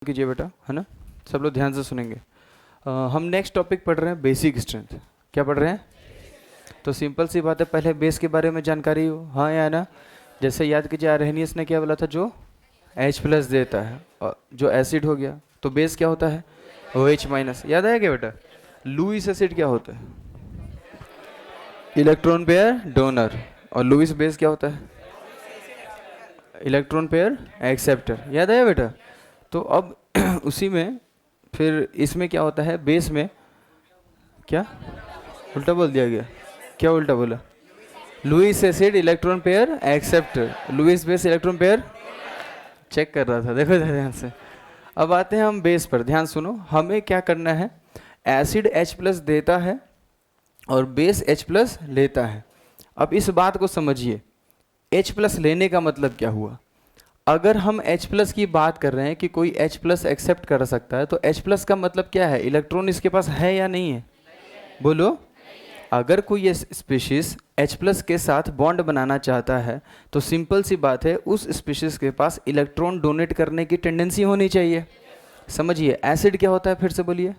कीजिए बेटा, है ना। सब लोग ध्यान से सुनेंगे। हम नेक्स्ट टॉपिक पढ़ रहे हैं बेसिक स्ट्रेंथ। क्या पढ़ रहे हैं? तो सिंपल सी बात है, पहले बेस के बारे में जानकारी हो, हाँ या ना। जैसे याद कीजिए, आर्हेनियस ने क्या बोला था, जो H+ देता है और जो एसिड हो गया तो बेस क्या होता है, OH-। याद आया क्या बेटा? लुईस एसिड क्या होता है, इलेक्ट्रॉन पेयर डोनर। और लुईस बेस क्या होता है, इलेक्ट्रॉन पेयर एक्सेप्टर। याद आया बेटा? तो अब उसी में फिर इसमें क्या होता है, बेस में क्या उल्टा बोल दिया गया, क्या उल्टा बोला? Lewis acid electron pair acceptor, Lewis base electron pair. Check कर रहा था, देखो ध्यान से। अब आते हैं हम बेस पर, ध्यान सुनो। हमें क्या करना है, एसिड H+ देता है और बेस H+ लेता है। अब इस बात को समझिए, H+ लेने का मतलब क्या हुआ। अगर हम H+ की बात कर रहे हैं कि कोई H+ एक्सेप्ट कर सकता है, तो H+ का मतलब क्या है, इलेक्ट्रॉन इसके पास है या नहीं है? बोलो। अगर कोई ये स्पीशीज H+ के साथ बॉन्ड बनाना चाहता है तो सिंपल सी बात है, उस स्पीशीज के पास इलेक्ट्रॉन डोनेट करने की टेंडेंसी होनी चाहिए। समझिए, एसिड क्या होता है, फिर से बोलिए,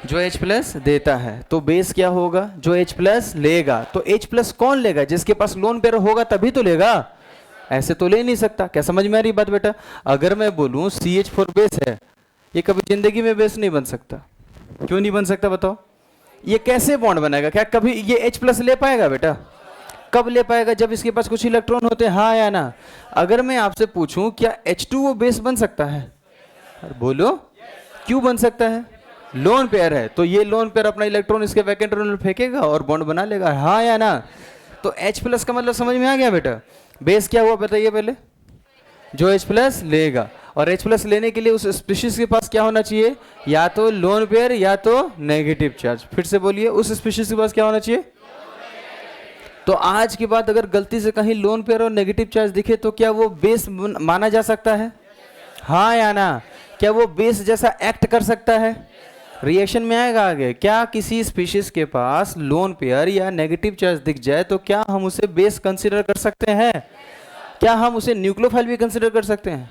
जो H+ देता है। तो बेस क्या होगा, जो H+ लेगा। तो H+ कौन लेगा, जिसके पास लोन पेयर होगा तभी तो लेगा, ऐसे तो ले नहीं सकता। क्या समझ में आ रही बात बेटा? अगर मैं बोलूं CH4 बेस है, ये कभी जिंदगी में बेस नहीं बन सकता। क्यों नहीं बन सकता बताओ? ये कैसे बॉन्ड बनाएगा? क्या कभी ये H+ ले पाएगा बेटा? कब ले पाएगा, जब इसके पास कुछ इलेक्ट्रॉन होते हैं, हाँ या ना। अगर मैं आपसे पूछूं क्या H2O बेस बन सकता है, बोलो। क्यों बन सकता है? लोन पेयर है, तो ये लोन पेयर अपना इलेक्ट्रॉन इसके वैकेंट ऑर्बिटल फेंकेगा और बॉन्ड बना लेगा, हाँ या ना। तो H+ का मतलब समझ में आ गया बेटा? बेस क्या हुआ बताइए पहले, जो H+ लेगा। और H+ लेने के लिए उस स्पीशीज के पास क्या होना चाहिए, या तो लोन पेयर या तो नेगेटिव चार्ज। फिर से बोलिए, उस स्पीशीज के पास क्या होना चाहिए। तो आज के बाद अगर गलती से कहीं लोन पेयर और नेगेटिव चार्ज दिखे तो क्या वो बेस माना जा सकता है, हाँ या ना? क्या वो बेस जैसा एक्ट कर सकता है? रिएक्शन में आएगा आगे। क्या किसी स्पीशीज के पास लोन पेयर या नेगेटिव चार्ज दिख जाए तो क्या हम उसे बेस कंसीडर कर सकते हैं? क्या हम उसे न्यूक्लियोफाइल भी कंसीडर कर सकते हैं?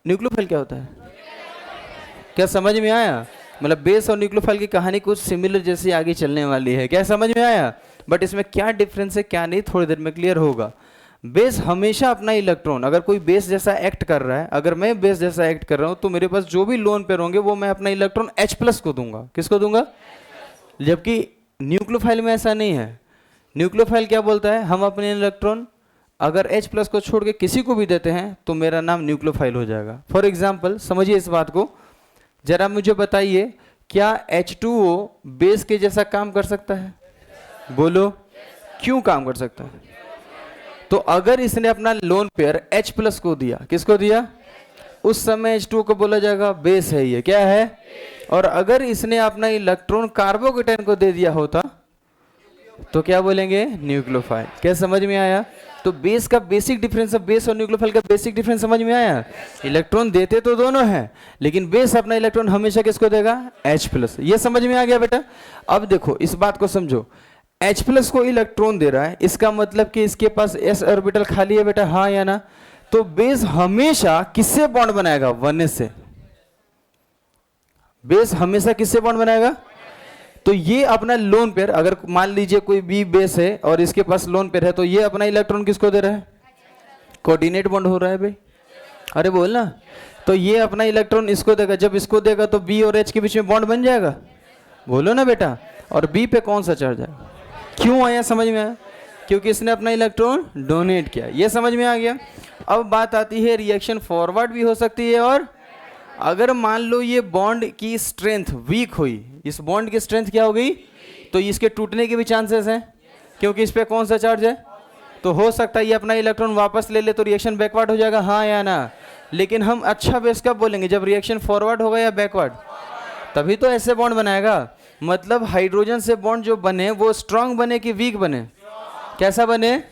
न्यूक्लियोफाइल क्या होता है, क्या समझ में आया? मतलब बेस और न्यूक्लियोफाइल की कहानी कुछ सिमिलर जैसी आगे चलने वाली है, क्या समझ में आया? बट इसमें क्या डिफरेंस है क्या नहीं, थोड़ी देर में क्लियर होगा। बेस हमेशा अपना इलेक्ट्रॉन, अगर कोई बेस जैसा एक्ट कर रहा है, अगर मैं बेस जैसा एक्ट कर रहा हूं तो मेरे पास जो भी लोन पेयर होंगे वो मैं अपना इलेक्ट्रॉन H+ को दूंगा। किसको दूंगा? जबकि न्यूक्लियोफाइल में ऐसा नहीं है। न्यूक्लियोफाइल क्या बोलता है, हम अपने इलेक्ट्रॉन अगर H+ को छोड़ के किसी को भी देते हैं तो मेरा नाम न्यूक्लियोफाइल हो जाएगा। फॉर एग्जाम्पल समझिए इस बात को, जरा मुझे बताइए, क्या H2O बेस के जैसा काम कर सकता है? बोलो। क्यों काम कर सकता है? तो अगर इसने अपना लोन पेयर H+ को दिया, किसको दिया, उस समय H2O को बोला जाएगा बेस है, ये क्या है। और अगर इसने अपना इलेक्ट्रॉन कार्बोकेटाइन को दे दिया होता तो क्या बोलेंगे, न्यूक्लियोफाइल। क्या समझ में आया? तो बेस का बेसिक डिफरेंस, बेस और न्यूक्लियोफाइल का बेसिक डिफरेंस समझ में आया? इलेक्ट्रॉन देते तो दोनों हैं, लेकिन बेस अपना इलेक्ट्रॉन हमेशा किसको देगा, H+। ये समझ में आ गया बेटा? अब देखो इस बात को समझो, H+ को इलेक्ट्रॉन दे रहा है, इसका मतलब कि इसके पास s ऑर्बिटल खाली है बेटा, हाँ या ना। तो बेस हमेशा किससे बॉन्ड बनाएगा, 1s से। बेस हमेशा किससे बॉन्ड बनाएगा? तो ये अपना लोन पेयर, अगर मान लीजिए कोई B बेस है और इसके पास लोन पेयर है, तो ये अपना इलेक्ट्रॉन किसको दे रहा है, कोऑर्डिनेट बॉन्ड हो रहा है भाई, अरे बोल ना। तो ये अपना इलेक्ट्रॉन इसको देगा, जब इसको देगा तो B और H के बीच में बॉन्ड बन जाएगा, बोलो ना बेटा। और B पे कौन सा चार्ज आएगा? क्यों आया, समझ में आया? क्योंकि इसने अपना इलेक्ट्रॉन डोनेट किया। ये समझ में आ गया? अब बात आती है, रिएक्शन फॉरवर्ड भी हो सकती है, और अगर मान लो ये बॉन्ड की स्ट्रेंथ वीक हुई, इस बॉन्ड की स्ट्रेंथ क्या हो गई, तो इसके टूटने के भी चांसेस हैं, क्योंकि इस पे कौन सा चार्ज है। तो हो सकता है ये अपना इलेक्ट्रॉन वापस ले ले तो रिएक्शन बैकवर्ड हो जाएगा, हाँ या ना। लेकिन हम अच्छा बेस कब बोलेंगे, जब रिएक्शन फॉरवर्ड होगा या बैकवर्ड, तभी तो ऐसे बॉन्ड बनाएगा। मतलब हाइड्रोजन से बॉन्ड जो बने वो स्ट्रांग बने कि वीक बने, कैसा बने,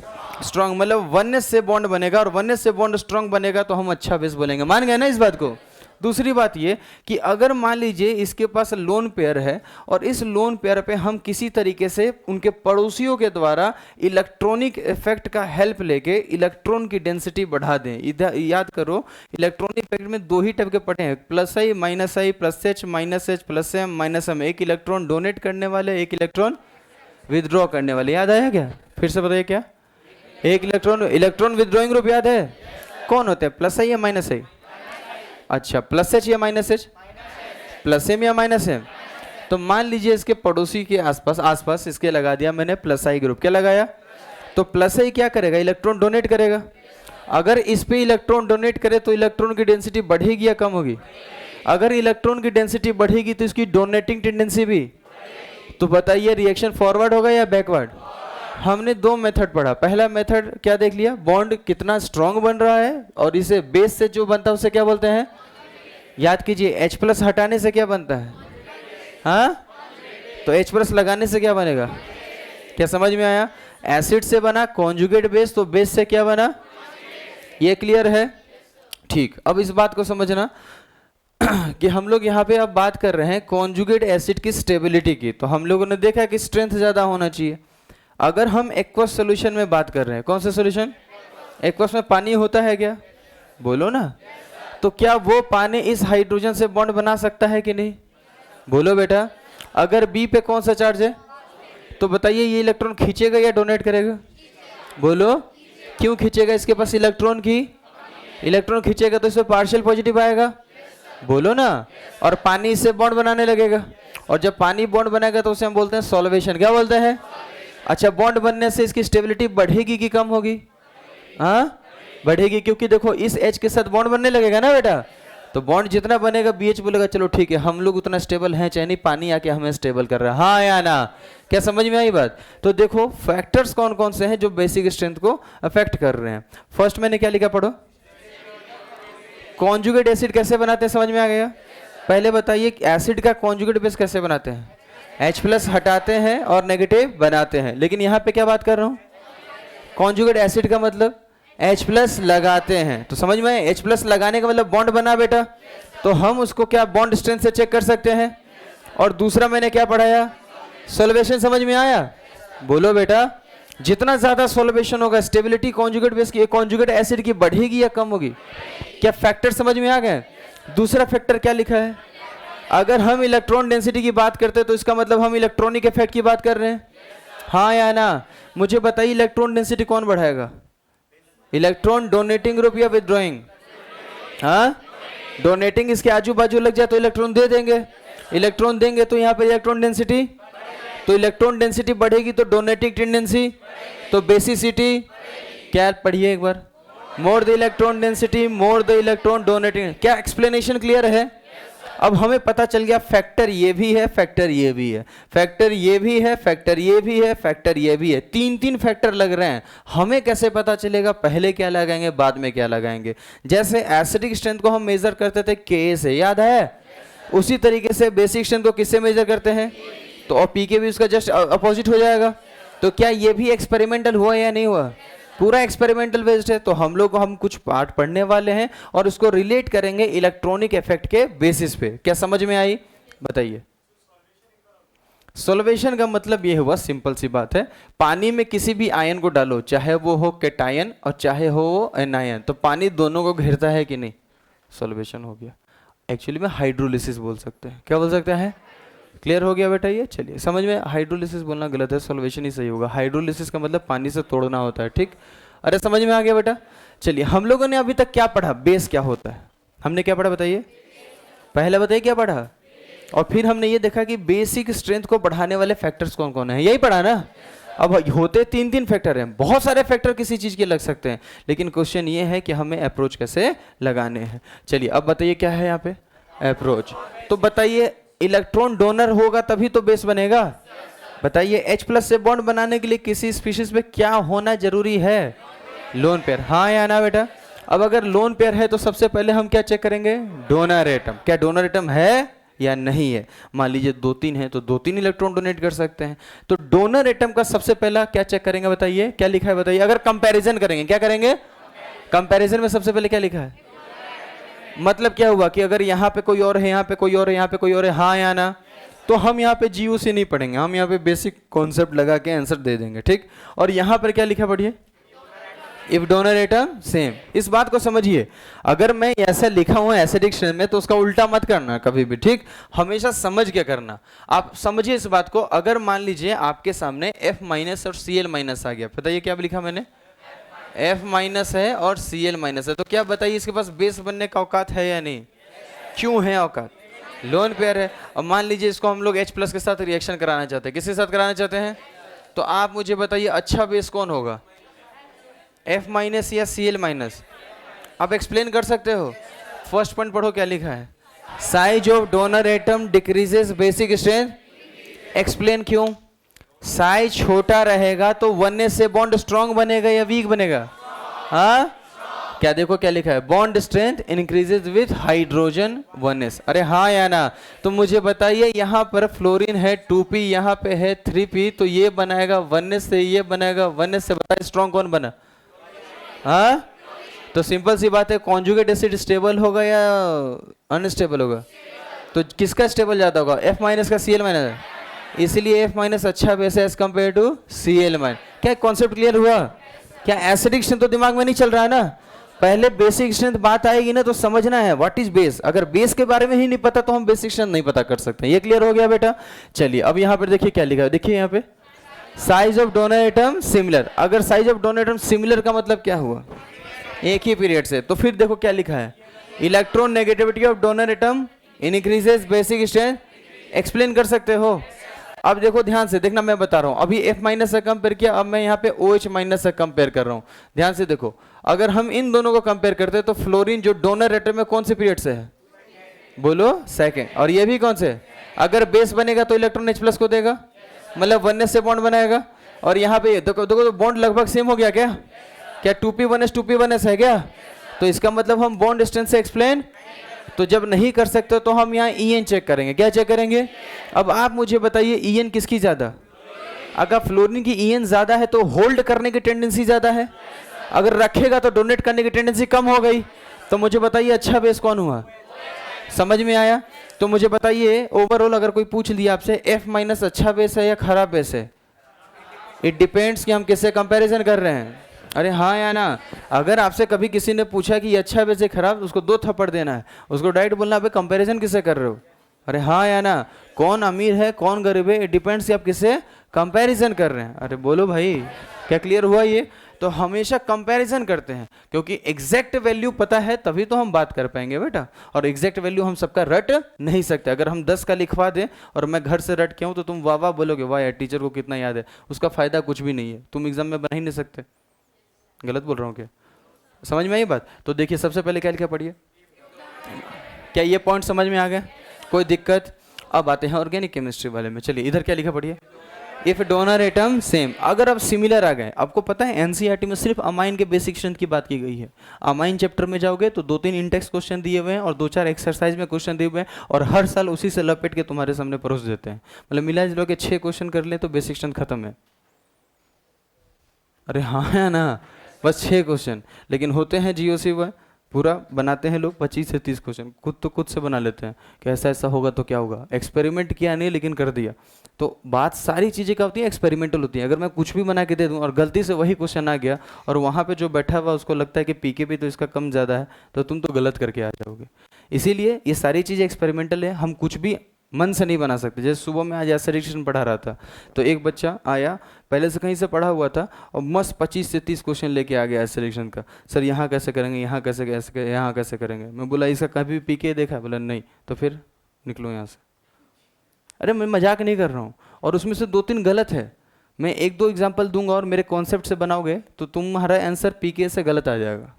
स्ट्रांग। मतलब 1s से बॉन्ड बनेगा, और 1s से बॉन्ड स्ट्रांग बनेगा तो हम अच्छा बेस बोलेंगे। मान गए ना इस बात को? दूसरी बात ये कि अगर मान लीजिए इसके पास लोन पेयर है और इस लोन पेयर पे हम किसी तरीके से उनके पड़ोसियों के द्वारा इलेक्ट्रॉनिक इफेक्ट का हेल्प लेके इलेक्ट्रॉन की डेंसिटी बढ़ा दें। इधर याद करो, इलेक्ट्रॉनिक इफेक्ट में दो ही टाइप के पढ़े हैं, plus I minus I, plus H minus H, plus M minus M. एक इलेक्ट्रॉन डोनेट करने वाले, एक इलेक्ट्रॉन विदड्रॉ करने वाले। याद आया क्या? फिर से बताइए क्या? एक इलेक्ट्रॉन विदड्रॉइंग ग्रुप याद है? कौन होते हैं, प्लस आई या माइनस आई? अच्छा, प्लस एच या माइनस एच? प्लस एम या माइनस एम? तो मान लीजिए इसके पड़ोसी के आसपास इसके लगा दिया मैंने प्लस आई ग्रुप। क्या लगाया? तो प्लस आई क्या करेगा? इलेक्ट्रॉन डोनेट करेगा। अगर इस पे इलेक्ट्रॉन डोनेट करे तो इलेक्ट्रॉन की डेंसिटी बढ़ेगी या कम होगी? अगर इलेक्ट्रॉन की डेंसिटी बढ़ेगी तो इसकी डोनेटिंग टेंडेंसी भी। तो बताइए रिएक्शन फॉरवर्ड होगा या बैकवर्ड? हमने दो मेथड पढ़ा। पहला मेथड क्या देख लिया? बॉन्ड कितना स्ट्रांग बन रहा है, और इसे बेस से जो बनता है उसे क्या बोलते हैं? याद कीजिए, H प्लस हटाने से क्या बनता है? हाँ, तो H प्लस लगाने से क्या बनेगा? क्या समझ में आया? एसिड से बना कॉन्जुगेट बेस, तो बेस से क्या बना? ये क्लियर है? ठीक। अब इस बात को समझना कि हम लोग यहाँ पे अब बात कर रहे हैं कॉन्जुगेट एसिड की स्टेबिलिटी की। तो हम लोगों ने देखा कि स्ट्रेंथ ज्यादा होना चाहिए। अगर हम एक्वस सॉल्यूशन में बात कर रहे हैं, कौन सा सॉल्यूशन? एक्वस में पानी होता है क्या? बोलो ना। तो क्या वो पानी इस हाइड्रोजन से बॉन्ड बना सकता है कि नहीं? बोलो बेटा। अगर बी पे कौन सा चार्ज है, तो बताइए ये इलेक्ट्रॉन खींचेगा या डोनेट करेगा? बोलो। क्यों खींचेगा? इसके पास इलेक्ट्रॉन खींचेगा तो इसमें पार्शियल पॉजिटिव आएगा। बोलो ना। और पानी इससे बॉन्ड बनाने लगेगा, और जब पानी बॉन्ड बनाएगा तो उसे हम बोलते हैं सॉल्वेशन। क्या बोलते हैं? अच्छा, बॉन्ड बनने से इसकी स्टेबिलिटी बढ़ेगी कि कम होगी? हाँ, बढ़ेगी, क्योंकि देखो इस H के साथ बॉन्ड बनने लगेगा ना बेटा। तो बॉन्ड जितना बनेगा BH बोलेगा चलो ठीक है, हम लोग उतना स्टेबल हैं चाहे नहीं, पानी आके हमें स्टेबल कर रहा है। हाँ या ना? क्या समझ में आई बात? तो देखो फैक्टर्स कौन कौन से हैं जो बेसिक स्ट्रेंथ को अफेक्ट कर रहे हैं। फर्स्ट मैंने क्या लिखा, पढ़ो। कॉन्जुगेट एसिड कैसे बनाते हैं, समझ में आ गया? पहले बताइए एसिड का कॉन्जुगेट बेस कैसे बनाते हैं? H प्लस हटाते हैं और नेगेटिव बनाते हैं। लेकिन यहाँ पे क्या बात कर रहा हूँ? कॉन्जुगेट एसिड का मतलब H प्लस लगाते हैं। तो समझ में आए? H प्लस लगाने का मतलब बॉन्ड बना बेटा, तो हम उसको क्या बॉन्ड स्ट्रेंथ से चेक कर सकते हैं। और दूसरा मैंने क्या पढ़ाया? सॉल्वेशन। समझ में आया? बोलो बेटा। जितना ज्यादा सॉल्वेशन होगा स्टेबिलिटी कॉन्जुगेट बेस की, कॉन्जुगेट एसिड की बढ़ेगी या कम होगी? क्या फैक्टर समझ में आ गए? दूसरा फैक्टर क्या लिखा है? अगर हम इलेक्ट्रॉन डेंसिटी की बात करते हैं तो इसका मतलब हम इलेक्ट्रॉनिक इफेक्ट की बात कर रहे हैं। हाँ या ना? मुझे बताइए इलेक्ट्रॉन डेंसिटी कौन बढ़ाएगा? इलेक्ट्रॉन डोनेटिंग ग्रुप या विदड्रॉइंग? हाँ, डोनेटिंग। इसके आजू बाजू लग जाए तो इलेक्ट्रॉन दे देंगे। इलेक्ट्रॉन देंगे तो यहाँ पे इलेक्ट्रॉन डेंसिटी, तो इलेक्ट्रॉन डेंसिटी बढ़ेगी तो डोनेटिंग टेंडेंसी, तो बेसिसिटी। क्या पढ़िए एक बार, more the electron density more the electron donating. क्या एक्सप्लेनेशन क्लियर है? अब हमें पता चल गया फैक्टर ये भी है, फैक्टर ये भी है, फैक्टर ये भी है, फैक्टर ये भी है, फैक्टर ये भी है। तीन फैक्टर लग रहे हैं। हमें कैसे पता चलेगा पहले क्या लगाएंगे बाद में क्या लगाएंगे? जैसे एसिडिक स्ट्रेंथ को हम मेजर करते थे Ka से, याद है? उसी तरीके से बेसिक स्ट्रेंथ को किससे मेजर करते हैं? तो और पीके भी उसका जस्ट अपोजिट हो जाएगा। तो क्या ये भी एक्सपेरिमेंटल हुआ या नहीं हुआ? पूरा एक्सपेरिमेंटल बेस्ड है। तो हम कुछ पार्ट पढ़ने वाले हैं और उसको रिलेट करेंगे इलेक्ट्रॉनिक इफेक्ट के बेसिस पे। क्या समझ में आई? बताइए। सॉल्वेशन का मतलब ये हुआ, सिंपल सी बात है, पानी में किसी भी आयन को डालो, चाहे वो हो कैटायन और चाहे हो वो एनायन, तो पानी दोनों को घेरता है कि नहीं? सॉल्वेशन हो गया। एक्चुअली में हाइड्रोलिसिस बोल सकते हैं। क्या बोल सकते हैं? क्लियर हो गया बेटा? ये चलिए समझ में। हाइड्रोलिसिस बोलना गलत है, सॉल्वेशन ही सही होगा। हाइड्रोलिसिस का मतलब पानी से तोड़ना होता है। ठीक, अरे समझ में आ गया बेटा? चलिए, हम लोगों ने अभी तक क्या पढ़ा? बेस क्या होता है? हमने क्या पढ़ा बताइए? पहले बताइए क्या पढ़ा? और फिर हमने ये देखा कि बेसिक स्ट्रेंथ को बढ़ाने वाले फैक्टर्स कौन कौन है, यही पढ़ा ना। अब होते तीन फैक्टर हैं। बहुत सारे फैक्टर किसी चीज के लग सकते हैं, लेकिन क्वेश्चन ये है कि हमें अप्रोच कैसे लगाने हैं। चलिए अब बताइए क्या है यहाँ पे? अप्रोच। तो बताइए इलेक्ट्रॉन डोनर होगा तभी तो बेस बनेगा। बताइए H प्लस से बॉन्ड बनाने के लिए किसी स्पीशीज में क्या होना जरूरी है? Lone pair. हाँ या ना बेटा? अब अगर लोन पेयर है तो सबसे पहले हम क्या चेक करेंगे? Donor atom. क्या डोनर एटम है या नहीं है? मान लीजिए 2-3 है तो 2-3 इलेक्ट्रॉन डोनेट कर सकते हैं। तो डोनर एटम का सबसे पहला क्या चेक करेंगे बताइए? क्या लिखा है बताइए? अगर कंपैरिजन करेंगे, क्या करेंगे? कंपैरिजन में सबसे पहले क्या लिखा है? मतलब क्या हुआ कि अगर यहाँ पे कोई और है, यहाँ पे कोई और है, यहाँ पे कोई और है, हाँ या ना, तो हम यहाँ पे जीओ से नहीं पढ़ेंगे, हम यहाँ पे बेसिक कॉन्सेप्ट लगा के आंसर दे देंगे, ठीक। और यहाँ पर क्या लिखा पढ़िए, इफ डोनर एटम सेम। इस बात को समझिए, अगर मैं ऐसा लिखा हुआ है ऐसे डिक्शनरी में तो उसका उल्टा मत करना कभी भी, ठीक। हमेशा समझ के करना। आप समझिए इस बात को, अगर मान लीजिए आपके सामने F माइनस और Cl माइनस आ गया, बताइए क्या लिखा मैंने, F माइनस है और Cl माइनस है, तो क्या बताइए इसके पास बेस बनने का औकात है या नहीं? क्यों है औकात? लोन पेयर है। अब मान लीजिए इसको हम लोग H प्लस के साथ रिएक्शन कराना चाहते हैं, किसके साथ कराना चाहते हैं? तो आप मुझे बताइए अच्छा बेस कौन होगा, F माइनस या Cl माइनस? आप एक्सप्लेन कर सकते हो? फर्स्ट पॉइंट पढ़ो क्या लिखा है, size of donor atom decreases basic strength. Explain क्यों? साइज छोटा रहेगा तो वननेस से बॉन्ड स्ट्रॉन्ग बनेगा या वीक बनेगा? हाँ, क्या देखो क्या लिखा है, bond strength increases with hydrogen oneness. अरे हाँ या ना? तो मुझे बताइए यहाँ पर फ्लोरीन है 2p, यहाँ पे है 3p, तो ये बनाएगा वननेस से, ये बनाएगा वननेस से, बताइए स्ट्रॉन्ग कौन बना? हाँ, तो सिंपल सी बात है, कॉन्जुगेट एसिड स्टेबल होगा या अनस्टेबल होगा? तो किसका स्टेबल ज्यादा होगा, F माइनस का Cl माइनस? इसलिए F माइनस अच्छा बेस है as compare to Cl minus. क्या कॉन्सेप्ट क्लियर हुआ? क्या एसिडिक स्ट्रेंथ तो दिमाग में नहीं चल रहा है ना? पहले बेसिक स्ट्रेंथ बात आएगी ना तो समझना है व्हाट इज बेस। अगर बेस के बारे में ही नहीं पता तो हम बेसिक स्ट्रेंथ नहीं पता कर सकते। ये क्लियर हो गया बेटा? चलिए अब यहाँ पर देखिए क्या लिखा है, देखिए यहाँ पे size of donor atom similar. अगर size of donor atom similar का मतलब क्या हुआ, एक ही पीरियड से। तो फिर देखो क्या लिखा है, electron negativity of donor atom increases basic strength. Explain कर सकते हो? अब देखो ध्यान से देखना, मैं बता रहा हूं, अभी F माइनस से कंपेयर किया, अब मैं यहाँ पे OH माइनस से कंपेयर कर रहा हूं। ध्यान से देखो, अगर हम इन दोनों को कंपेयर करते हैं तो फ्लोरीन जो डोनर एटम में कौन से पीरियड से है, बोलो सेकेंड, और ये भी कौन से? अगर बेस बनेगा तो इलेक्ट्रॉन H प्लस को देगा, मतलब वननेस से बॉन्ड बनाएगा। और यहाँ पे देखो देखो तो बॉन्ड लगभग सेम हो गया क्या? क्या 2p1s 2p1s है क्या? तो इसका मतलब हम बॉन्ड डिस्टेंस से एक्सप्लेन। तो जब नहीं कर सकते तो हम यहाँ EN चेक करेंगे। क्या चेक करेंगे? अब आप मुझे बताइए EN किसकी ज्यादा? अगर फ्लोरीन की EN ज्यादा है तो होल्ड करने की टेंडेंसी ज्यादा है, अगर रखेगा तो डोनेट करने की टेंडेंसी कम हो गई। तो मुझे बताइए अच्छा बेस कौन हुआ? समझ में आया? तो मुझे बताइए ओवरऑल अगर कोई पूछ लिया आपसे F माइनस अच्छा बेस है या खराब बेस है, इट डिपेंड्स कि हम किससे कंपैरिजन कर रहे हैं। अरे हाँ या ना? अगर आपसे कभी किसी ने पूछा कि ये अच्छा बेस है खराब, उसको 2 थप्पड़ देना है, उसको डायरेक्ट बोलना है कंपैरिजन किससे कर रहे हो। अरे हाँ या ना? कौन अमीर है कौन गरीब है, इट डिपेंड्स कि आप किससे कंपैरिजन कर रहे हैं। अरे बोलो भाई, क्या क्लियर हुआ ये? तो हमेशा कंपैरिजन करते हैं, क्योंकि एग्जैक्ट वैल्यू पता है तभी तो हम बात कर पाएंगे बेटा। और एग्जैक्ट वैल्यू हम सबका रट नहीं सकते। अगर हम 10 का लिखवा दें और मैं घर से रट के हूँ तो तुम वाह वाह बोलोगे, वाह यार टीचर को कितना याद है, उसका फायदा कुछ भी नहीं है, तुम एग्जाम में बना ही नहीं सकते। गलत बोल रहा हूँ क्या? समझ में आई बात? तो देखिए सबसे पहले क्या लिखा पढ़िए, क्या ये पॉइंट समझ में आ गया? कोई दिक्कत? अब आते हैं ऑर्गेनिक केमिस्ट्री वाले में। चलिए इधर क्या लिखा पढ़िए, इफ डोनर एटम सेम। अगर अब सिमिलर आ गए, आपको पता है एनसीईआरटी में सिर्फ अमाइन के बेसिक स्ट्रेंथ की बात की गई है। अमाइन चैप्टर में जाओगे तो 2-3 इंडेक्स क्वेश्चन दिए हुए हैं और 2-4 एक्सरसाइज में क्वेश्चन दिए हुए हैं, और हर साल उसी से लपेट के तुम्हारे सामने परोस देते हैं। मतलब मिला जुला के 6 क्वेश्चन कर ले तो बेसिक स्ट्रेंथ खत्म है। अरे हाँ है ना? बस 6 क्वेश्चन, लेकिन होते हैं जीओसी वह पूरा बनाते हैं लोग 25 से 30 क्वेश्चन, खुद से बना लेते हैं कि ऐसा ऐसा होगा तो क्या होगा। एक्सपेरिमेंट किया नहीं लेकिन कर दिया। तो बात सारी चीज़ें क्या होती है, एक्सपेरिमेंटल होती है। अगर मैं कुछ भी बना के दे दूं और गलती से वही क्वेश्चन आ गया और वहाँ पे जो बैठा हुआ उसको लगता है कि पीके भी तो इसका कम ज़्यादा है, तो तुम तो गलत करके आ जाओगे। इसीलिए ये सारी चीज़ें एक्सपेरिमेंटल है, हम कुछ भी मन से नहीं बना सकते। जैसे सुबह में आज एसेडिक्शन पढ़ा रहा था तो एक बच्चा आया, पहले से कहीं से पढ़ा हुआ था और मस्त 25 से 30 क्वेश्चन लेके आ गया एसेडिक्शन का। सर यहाँ कैसे करेंगे, यहाँ कैसे यहाँ कैसे करेंगे। मैं बोला इसका कभी पीके देखा? बोला नहीं। तो फिर निकलो यहाँ से। अरे मैं मजाक नहीं कर रहा हूँ। और उसमें से 2-3 गलत है। मैं 1-2 एग्जाम्पल दूंगा और मेरे कॉन्सेप्ट से बनाओगे तो तुम्हारा आंसर पीके से गलत आ जाएगा,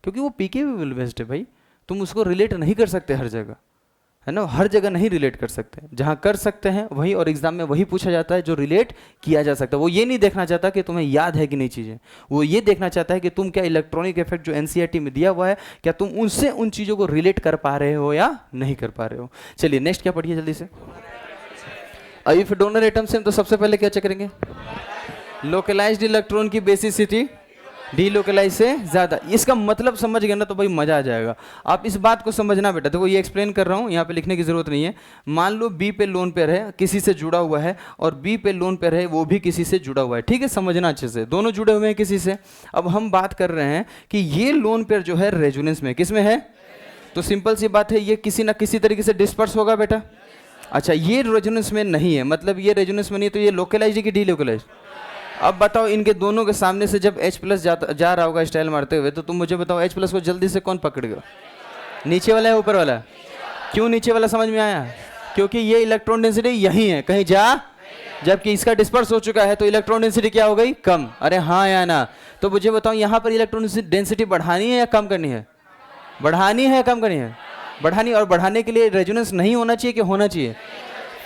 क्योंकि वो पीके भी वेल बेस्ड है भाई। तुम उसको रिलेट नहीं कर सकते हर जगह, है ना? हर जगह नहीं रिलेट कर सकते, जहाँ कर सकते हैं वही, और एग्जाम में वही पूछा जाता है जो रिलेट किया जा सकता है। वो ये नहीं देखना चाहता कि तुम्हें याद है कि नहीं चीज़ें, वो ये देखना चाहता है कि तुम क्या इलेक्ट्रॉनिक इफेक्ट जो एनसीईआरटी में दिया हुआ है, क्या तुम उनसे उन चीज़ों को रिलेट कर पा रहे हो या नहीं कर पा रहे हो। चलिए नेक्स्ट क्या पढ़िए जल्दी से। इफ डोनर एटम सेम, तो सबसे पहले क्या चेक करेंगे, लोकलाइज्ड इलेक्ट्रॉन की बेसिसिटी। डीलोकलाइज से ज़्यादा। इसका मतलब समझ गए ना तो भाई मज़ा आ जाएगा। आप इस बात को समझना बेटा, देखो ये एक्सप्लेन कर रहा हूँ, यहाँ पे लिखने की ज़रूरत नहीं है। मान लो बी पे लोन पेयर है, किसी से जुड़ा हुआ है, और बी पे लोन पेयर है, वो भी किसी से जुड़ा हुआ है। ठीक है, समझना अच्छे से, दोनों जुड़े हुए हैं किसी से। अब हम बात कर रहे हैं कि ये लोन पेयर जो है रेजोनेंस में, किस में है? तो सिंपल सी बात है, ये किसी ना किसी तरीके से डिस्पर्स होगा बेटा। अच्छा, ये रेजोनेंस में नहीं है, मतलब ये रेजोनेंस में नहीं है, तो ये लोकलाइज है कि डीलोकलाइज? अब बताओ, इनके दोनों के सामने से जब H प्लस जा रहा होगा स्टाइल मारते हुए, तो तुम मुझे बताओ H प्लस को जल्दी से कौन पकड़ेगा? नीचे वाला है ऊपर वाला? क्यों नीचे वाला, समझ में आया? क्योंकि ये इलेक्ट्रॉन डेंसिटी यही है, कहीं जा, जबकि इसका डिस्पर्स हो चुका है, तो इलेक्ट्रॉन डेंसिटी क्या हो गई? कम। अरे हाँ या ना? तो मुझे बताओ, यहाँ पर इलेक्ट्रॉन डेंसिटी बढ़ानी है या कम करनी है? बढ़ानी है या कम करनी है? बढ़ानी। और बढ़ाने के लिए रेजोनेंस नहीं होना चाहिए कि होना चाहिए?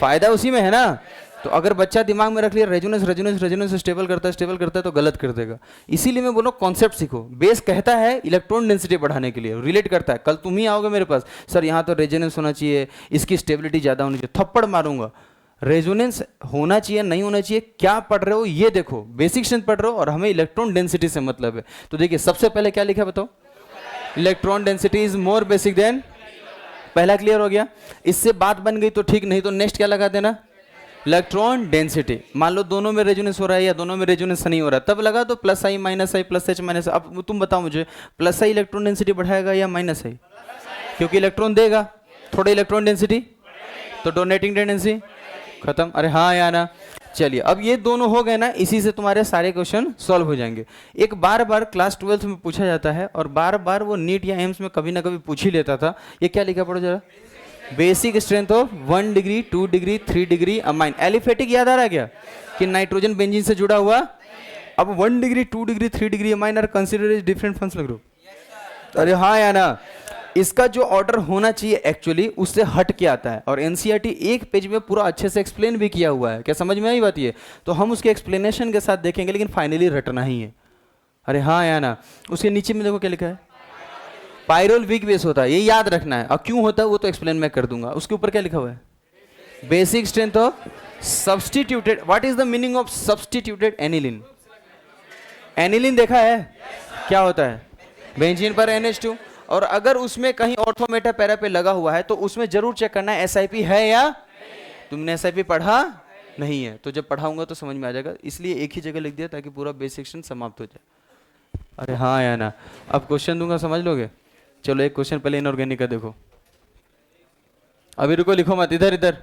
फायदा उसी में है ना। तो अगर बच्चा दिमाग में रख लिया रेजोनेंस रेजोनेंस रेजोनेंस स्टेबल करता है तो गलत कर देगा। इसीलिए मैं बोलो कॉन्सेप्ट सीखो। बेस कहता है इलेक्ट्रॉन डेंसिटी बढ़ाने के लिए, रिलेट करता है। कल तुम ही आओगे मेरे पास, सर यहाँ तो रेजोनेंस होना चाहिए, इसकी स्टेबिलिटी ज़्यादा होनी चाहिए, थप्पड़ मारूंगा। रेजोनेंस होना चाहिए नहीं होना चाहिए, क्या पढ़ रहे हो ये देखो, बेसिक स्ट्रेंथ पढ़ रहे हो और हमें इलेक्ट्रॉन डेंसिटी से मतलब है। तो देखिए सबसे पहले क्या लिखा बताओ? Electron density is more basic than. पहला क्लियर हो गया? इससे बात बन गई तो ठीक, नहीं तो नेक्स्ट क्या लगा देना? Electron density. मान लो दोनों में रेजोनेंस हो रहा है या दोनों में रेजोनेंस नहीं हो रहा, तब लगा तो plus I minus I plus H minus. अब तुम बताओ मुझे, प्लस आई इलेक्ट्रॉन डेंसिटी बढ़ाएगा या माइनस आई? क्योंकि इलेक्ट्रॉन देगा, थोड़ा इलेक्ट्रॉन डेंसिटी, तो डोनेटिंग टेंडेंसी खत्म। अरे हाँ या ना? चलिए, अब ये दोनों हो गए ना, इसी से तुम्हारे सारे क्वेश्चन सॉल्व हो जाएंगे। एक बार बार क्लास 12th में पूछा जाता है और बार बार वो नीट या एम्स में कभी ना कभी पूछ ही लेता था। ये क्या लिखा पढ़ो जरा? Basic strength of 1 degree 2 degree 3 degree amine. Aliphatic याद आ रहा है क्या कि नाइट्रोजन बेंजीन से जुड़ा हुआ? अब 1 degree 2 degree 3 degree amine are considered as different functional group. अरे हाँ या ना? इसका जो ऑर्डर होना चाहिए एक्चुअली उससे हट के आता है, और एनसीईआरटी एक पेज में पूरा अच्छे से एक्सप्लेन भी किया हुआ है। क्या समझ में आई बात? ये तो हम उसके एक्सप्लेनेशन के साथ देखेंगे, लेकिन फाइनली रटना ही है। अरे हाँ या ना? उसके नीचे में देखो क्या लिखा है? पायरोल वीक बेस होता है, ये याद रखना है। और क्यों होता है वो तो एक्सप्लेन मैं कर दूंगा। उसके ऊपर क्या लिखा हुआ है? Basic strength of substituted. What is the meaning of substituted aniline? Aniline देखा है क्या होता है? बेंजीन पर NH2, और अगर उसमें कहीं ऑर्थोमेटा पैरा पे लगा हुआ है तो उसमें जरूर चेक करना है SIP है या? तुमने SIP पढ़ा नहीं है, तो जब पढ़ाऊंगा तो समझ में आ जाएगा, इसलिए एक ही जगह लिख दिया ताकि पूरा बेसिक सेक्शन समाप्त हो जाए। अरे हाँ या ना? अब क्वेश्चन दूंगा, समझ लोगे? चलो एक क्वेश्चन पहले इनऑर्गेनिक का देखो। अभी रुको, लिखो मत, इधर इधर।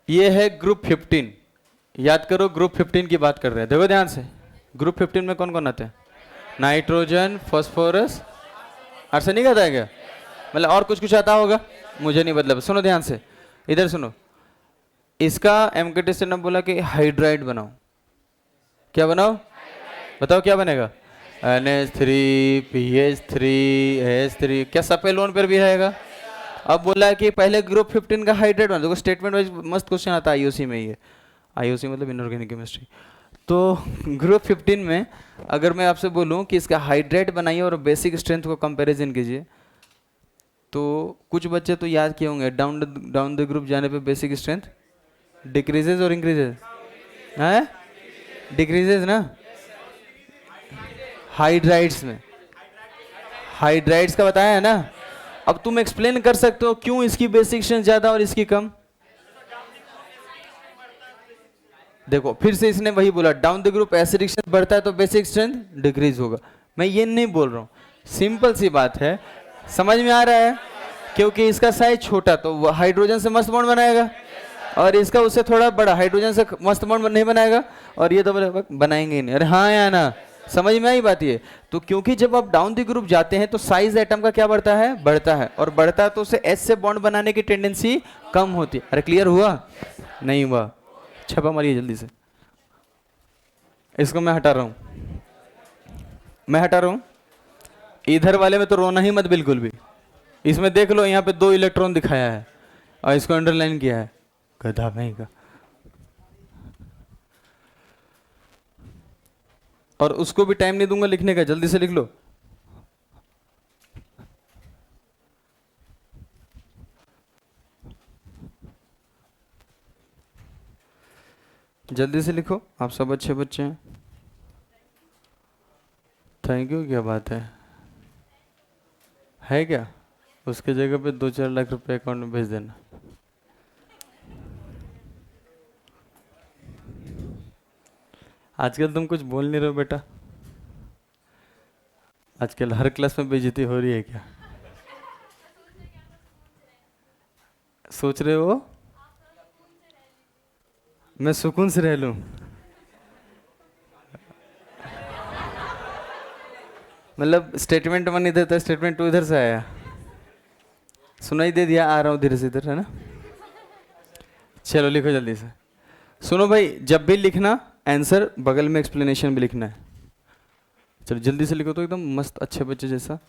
ये है ग्रुप 15, याद करो ग्रुप 15 की बात कर रहे हैं, देखो ध्यान से। ग्रुप 15 में कौन कौन आते हैं? नाइट्रोजन, फास्फोरस, आर्सेनिक आता है क्या? मतलब और कुछ कुछ आता होगा, मुझे नहीं मतलब। सुनो ध्यान से, इधर सुनो। इसका एमकेटी से नाम बोला कि हाइड्राइड बनाओ। क्या बनाओ? बताओ क्या बनेगा? NH3 PH3 H3। क्या सब पे लोन पर भी रहेगा? अब बोला कि पहले ग्रुप 15 का हाइड्राइड बना। देखो स्टेटमेंट वाइज मस्त क्वेश्चन आता है आईओसी में। ये आईओसी मतलब इनऑर्गेनिक केमिस्ट्री। तो ग्रुप 15 में अगर मैं आपसे बोलूं कि इसका हाइड्रेट बनाइए और बेसिक स्ट्रेंथ को कंपैरिजन कीजिए, तो कुछ बच्चे तो याद किए होंगे, डाउन द ग्रुप जाने पे बेसिक स्ट्रेंथ डिक्रीजेज और इंक्रीजेज है? डिक्रीजेज ना? हाइड्राइड्स में, हाइड्राइड्स का बताया है ना? अब तुम एक्सप्लेन कर सकते हो क्यों इसकी बेसिक स्ट्रेंथ ज्यादा और इसकी कम? देखो फिर से इसने वही बोला, down the group acidic strength बढ़ता है तो बेसिक स्ट्रेंथ डिक्रीज होगा। मैं ये नहीं बोल रहा हूँ, सिंपल सी बात है, समझ में आ रहा है? क्योंकि इसका साइज छोटा तो वो हाइड्रोजन से मस्त बॉन्ड बनाएगा, और इसका उससे थोड़ा बड़ा हाइड्रोजन से मस्त बॉन्ड नहीं बनाएगा, और ये तो बनाएंगे ही नहीं। अरे हाँ या ना? समझ में आई बात ये? तो क्योंकि जब आप डाउन द ग्रुप जाते हैं तो साइज एटम का क्या बढ़ता है? बढ़ता है, और बढ़ता है तो उसे एच से बॉन्ड बनाने की टेंडेंसी कम होती है। अरे क्लियर हुआ? नहीं हुआ? छपा मारिए जल्दी से, इसको मैं हटा रहा हूं, मैं हटा रहा हूं। इधर वाले में तो रोना ही मत बिल्कुल भी। इसमें देख लो, यहाँ पे 2 इलेक्ट्रॉन दिखाया है और इसको अंडरलाइन किया है, गधा भाई का। और उसको भी टाइम नहीं दूंगा लिखने का, जल्दी से लिख लो। जल्दी से लिखो, आप सब अच्छे बच्चे हैं। थैंक यू क्या बात है क्या? उसके जगह पे 2-4 लाख रुपए अकाउंट में भेज देना। आजकल तुम कुछ बोल नहीं रहे हो बेटा। आजकल हर क्लास में बेइज्जती हो रही है क्या? सोच रहे हो मैं सुकून से रह लूं? मतलब स्टेटमेंट 1 इधर था, स्टेटमेंट 2 इधर से आया। सुनाई दे दिया, आ रहा हूँ धीरे से इधर, है ना? चलो लिखो जल्दी से। सुनो भाई, जब भी लिखना आंसर बगल में एक्सप्लेनेशन भी लिखना है। चलो जल्दी से लिखो तो एकदम मस्त अच्छे बच्चे जैसा।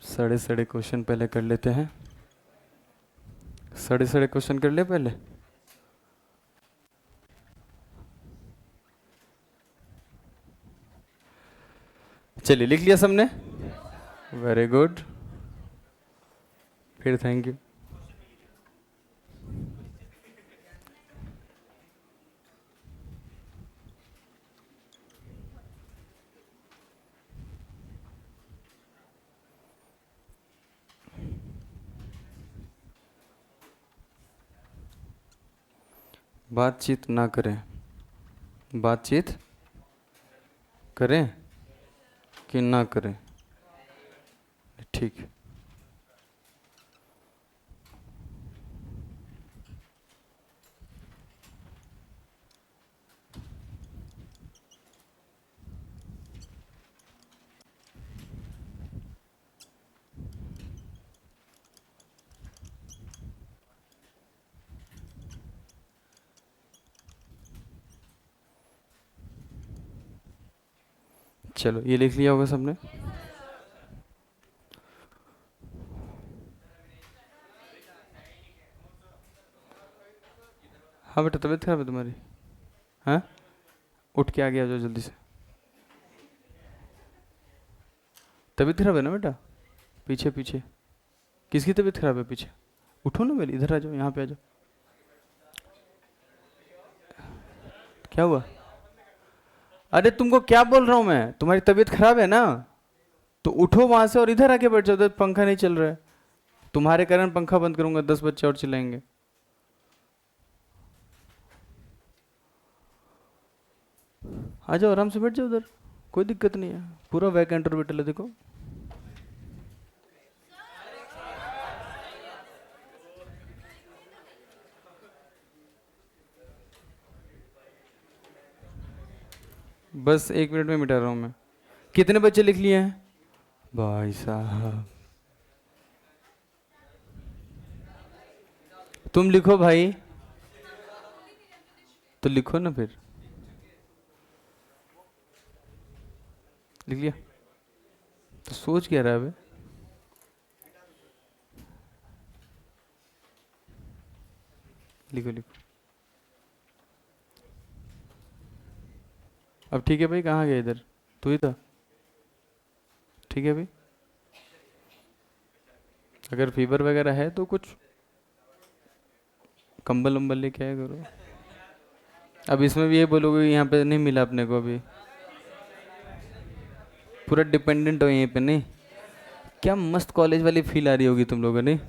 सड़े सड़े क्वेश्चन पहले कर लेते हैं। सड़े सड़े क्वेश्चन कर ले पहले। चलिए लिख लिया सबने? वेरी गुड, फिर थैंक यू। बातचीत ना करें, बातचीत करें कि ना करें? ठीक है। चलो ये लिख लिया होगा सबने? हाँ बेटा, तबीयत खराब है तुम्हारी? हाँ, उठ के आ गया जो जल्दी से। तबीयत खराब है ना बेटा? पीछे पीछे किसकी तबीयत खराब है पीछे? उठो ना मेरी, इधर आ जाओ, यहाँ पे आ जाओ। क्या हुआ? अरे तुमको क्या बोल रहा हूँ मैं, तुम्हारी तबीयत खराब है ना, तो उठो वहां से और इधर आके बैठ जाओ। तो पंखा नहीं चल रहा है, तुम्हारे कारण पंखा बंद करूंगा, 10 बच्चे और चिल्लाएंगे। आ जाओ, आराम से बैठ जाओ उधर, कोई दिक्कत नहीं है, पूरा वैकेंट ऑर्बिटल है देखो। बस 1 मिनट में मिटा रहा हूँ मैं। कितने बच्चे लिख लिए हैं भाई साहब? तुम लिखो भाई, तो लिखो ना फिर। लिख लिया? तो सोच क्या रहा है बे? लिखो लिखो। अब ठीक है भाई, कहाँ गया इधर? तू ही था? ठीक है भाई, अगर फीवर वगैरह है तो कुछ कंबल उम्बल लेके आया करो। अब इसमें भी ये बोलोगे कि यहाँ पे नहीं मिला अपने को अभी, पूरा डिपेंडेंट हो यहीं पे। नहीं, क्या मस्त कॉलेज वाली फील आ रही होगी तुम लोगों ने।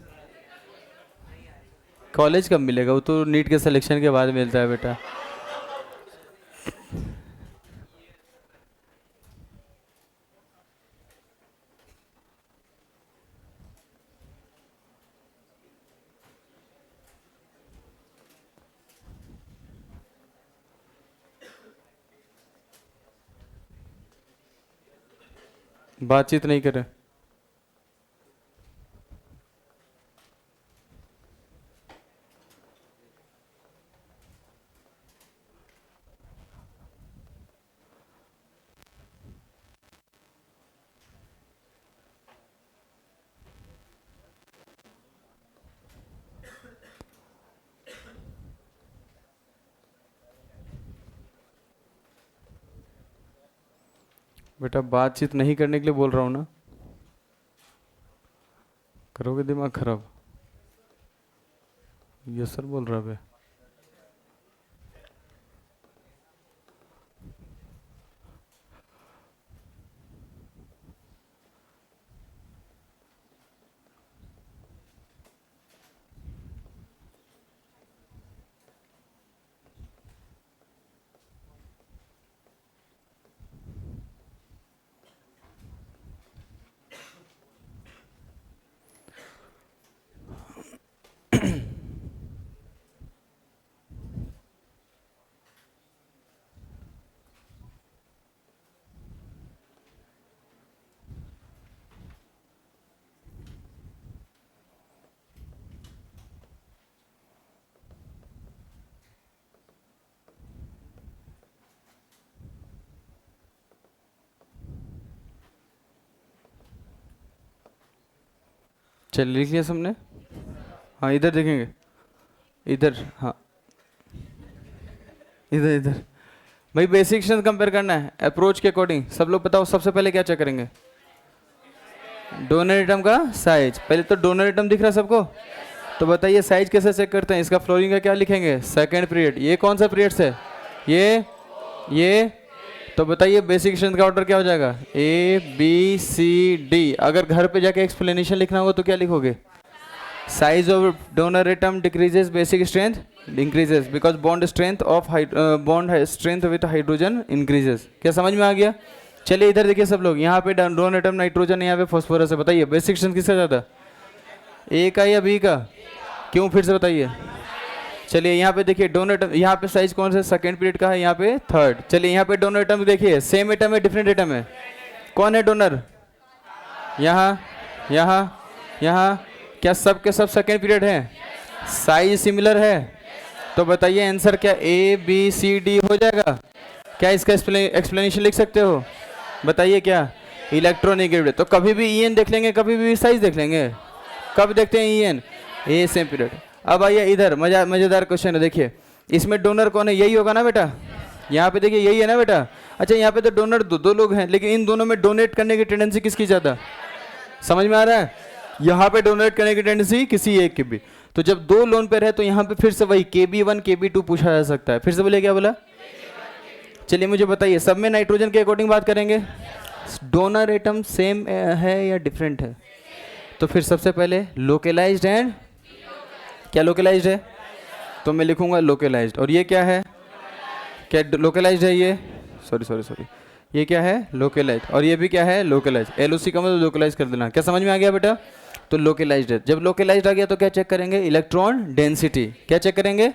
कॉलेज कब मिलेगा? वो तो नीट के सिलेक्शन के बाद मिलता है बेटा। बातचीत नहीं करे। बेटा बातचीत नहीं करने के लिए बोल रहा हूँ ना, करोगे दिमाग खराब। यस सर बोल रहा है। चल लिख लिया सबने? हाँ इधर देखेंगे, इधर, हाँ इधर इधर। भाई बेसिक स्ट्रेंथ कंपेयर करना है अप्रोच के अकॉर्डिंग। सब लोग बताओ सबसे पहले क्या चेक करेंगे? डोनर एटम का साइज। पहले तो डोनर एटम दिख रहा है सबको? तो बताइए साइज कैसे चेक करते हैं? इसका फ्लोरिंग का क्या लिखेंगे? Second period. ये कौन सा पीरियड है? ये तो बताइए बेसिक स्ट्रेंथ का ऑर्डर क्या हो जाएगा? ABCD। अगर घर पे जाके एक्सप्लेनेशन लिखना होगा तो क्या लिखोगे? Size of donor atom decreases, basic strength increases because bond strength of bond strength with hydrogen increases. क्या समझ में आ गया? चलिए इधर देखिए सब लोग, यहाँ पे डोनर एटम नाइट्रोजन, यहाँ पे फॉस्फोरस है। बताइए बेसिक स्ट्रेंथ किसका ज़्यादा? ए का या बी का? क्यों फिर से बताइए। चलिए यहाँ पे देखिए डोनर एटम, यहाँ पे साइज कौन सा? सेकंड पीरियड का है, यहाँ पे थर्ड। चलिए यहाँ पे डोनर एटम देखिए, सेम एटम है डिफरेंट एटम है? कौन है डोनर? यहाँ यहाँ क्या सब के सब सेकंड पीरियड है? साइज सिमिलर है? तो बताइए आंसर क्या ABCD हो जाएगा? क्या इसका एक्सप्लेनेशन लिख सकते हो? बताइए क्या? इलेक्ट्रोनेगेटिव। तो कभी भी EN देख लेंगे, कभी भी साइज देख लेंगे। कब देखते हैं EN? ए सेम पीरियड। अब आइए इधर, मजेदार क्वेश्चन है। देखिए इसमें डोनर कौन है? यही होगा ना बेटा? यहाँ पे देखिए यही है ना बेटा? अच्छा यहाँ पे तो डोनर दो लोग हैं, लेकिन इन दोनों में डोनेट करने की टेंडेंसी किसकी ज़्यादा? समझ में आ रहा है? यहाँ पे डोनेट करने की टेंडेंसी किसी एक की भी। तो जब दो लोन पे रहे तो यहाँ पे फिर से वही KB1 KB2 पूछा जा सकता है। फिर से बोले, क्या बोला? चलिए मुझे बताइए, सब में नाइट्रोजन के अकॉर्डिंग बात करेंगे। डोनर एटम सेम है या डिफरेंट है? तो फिर सबसे पहले लोकलाइज्ड एंड, क्या लोकलाइज्ड है? तो मैं लिखूंगा लोकलाइज्ड। और ये क्या है? क्या लोकलाइज्ड है ये? सॉरी ये क्या है? लोकलाइज्ड। और ये भी क्या है? लोकलाइज्ड। LOC का मतलब लोकलाइज कर देना। क्या समझ में आ गया बेटा? तो लोकलाइज्ड है। जब लोकलाइज्ड आ गया तो क्या चेक करेंगे? Electron density. क्या चेक करेंगे?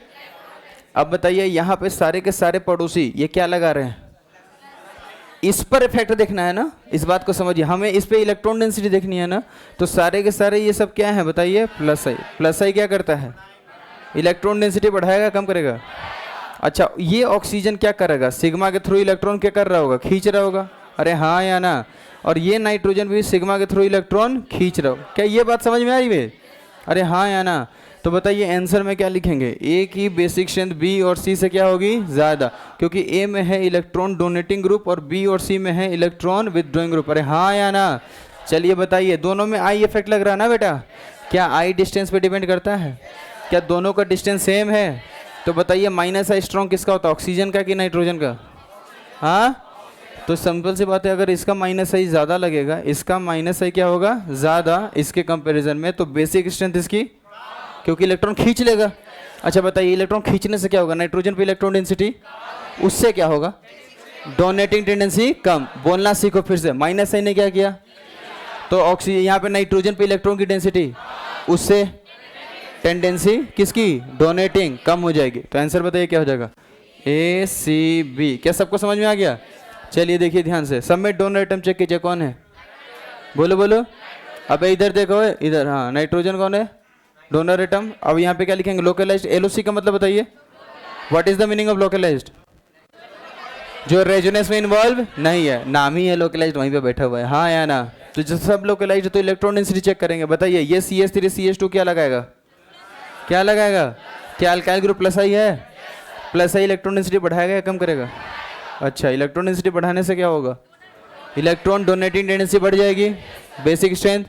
अब बताइए यहाँ पे सारे के सारे पड़ोसी ये क्या लगा रहे हैं? इस पर इफेक्ट देखना है ना, इस बात को समझिए। हमें इस पे इलेक्ट्रॉन डेंसिटी देखनी है ना। तो सारे के सारे ये सब क्या है बताइए? प्लस आई। प्लस आई क्या करता है? इलेक्ट्रॉन डेंसिटी बढ़ाएगा कम करेगा? अच्छा ये ऑक्सीजन क्या करेगा? सिग्मा के थ्रू इलेक्ट्रॉन क्या कर रहा होगा? खींच रहा होगा। अरे हाँ या ना? और ये नाइट्रोजन भी सिग्मा के थ्रू इलेक्ट्रॉन खींच रहा हो। क्या ये बात समझ में आ रही है? अरे हाँ या ना? तो बताइए आंसर में क्या लिखेंगे? ए की बेसिक स्ट्रेंथ B और C से क्या होगी? ज़्यादा, क्योंकि A में है इलेक्ट्रॉन डोनेटिंग ग्रुप और B और C में है इलेक्ट्रॉन विथड्रॉइंग ग्रुप। अरे हाँ या ना? चलिए बताइए, दोनों में आई इफेक्ट लग रहा है ना बेटा? क्या आई डिस्टेंस पे डिपेंड करता है? क्या दोनों का डिस्टेंस सेम है? तो बताइए माइनस आई स्ट्रॉन्ग किसका होता है? ऑक्सीजन का कि नाइट्रोजन का? हाँ तो सिंपल सी बात है, अगर इसका माइनस आई ज़्यादा लगेगा, इसका माइनस आई क्या होगा? ज़्यादा इसके कंपैरिजन में। तो बेसिक स्ट्रेंथ इसकी, क्योंकि इलेक्ट्रॉन खींच लेगा। अच्छा बताइए इलेक्ट्रॉन खींचने से क्या होगा? नाइट्रोजन पे इलेक्ट्रॉन डेंसिटी, उससे क्या होगा? डोनेटिंग टेंडेंसी कम। बोलना सीखो फिर से। माइनस आई ने क्या किया? तो ऑक्सीजन, यहाँ पे नाइट्रोजन पे इलेक्ट्रॉन की डेंसिटी, उससे टेंडेंसी किसकी? डोनेटिंग कम हो जाएगी। तो आंसर बताइए क्या हो जाएगा? ACB। क्या सबको समझ में आ गया? चलिए देखिए ध्यान से, सब में डोनर एटम चेक कीजिए कौन है? बोलो। अबे इधर देखो, इधर। हाँ नाइट्रोजन कौन है? Donor atom. अब यहाँ पे क्या लिखेंगे? लोकलाइज्ड। LOC का मतलब बताइए, what is the meaning of localised? जो रेजोनेंस में इन्वॉल्व नहीं है, नाम ही है लोकलाइज्ड, वहीं पे बैठा हुआ है। हाँ या ना? तो जब सब लोकलाइज्ड तो इलेक्ट्रॉन डेंसिटी चेक करेंगे। बताइए ये CH3 CH2 क्या लगाएगा? क्या लगाएगा? क्या अल्काइल ग्रुप प्लस आई है? प्लस आई इलेक्ट्रॉन डेंसिटी बढ़ाएगा या कम करेगा? अच्छा इलेक्ट्रॉन डेंसिटी बढ़ाने से क्या होगा? इलेक्ट्रॉन डोनेटिंग टेंडेंसी बढ़ जाएगी, बेसिक स्ट्रेंथ।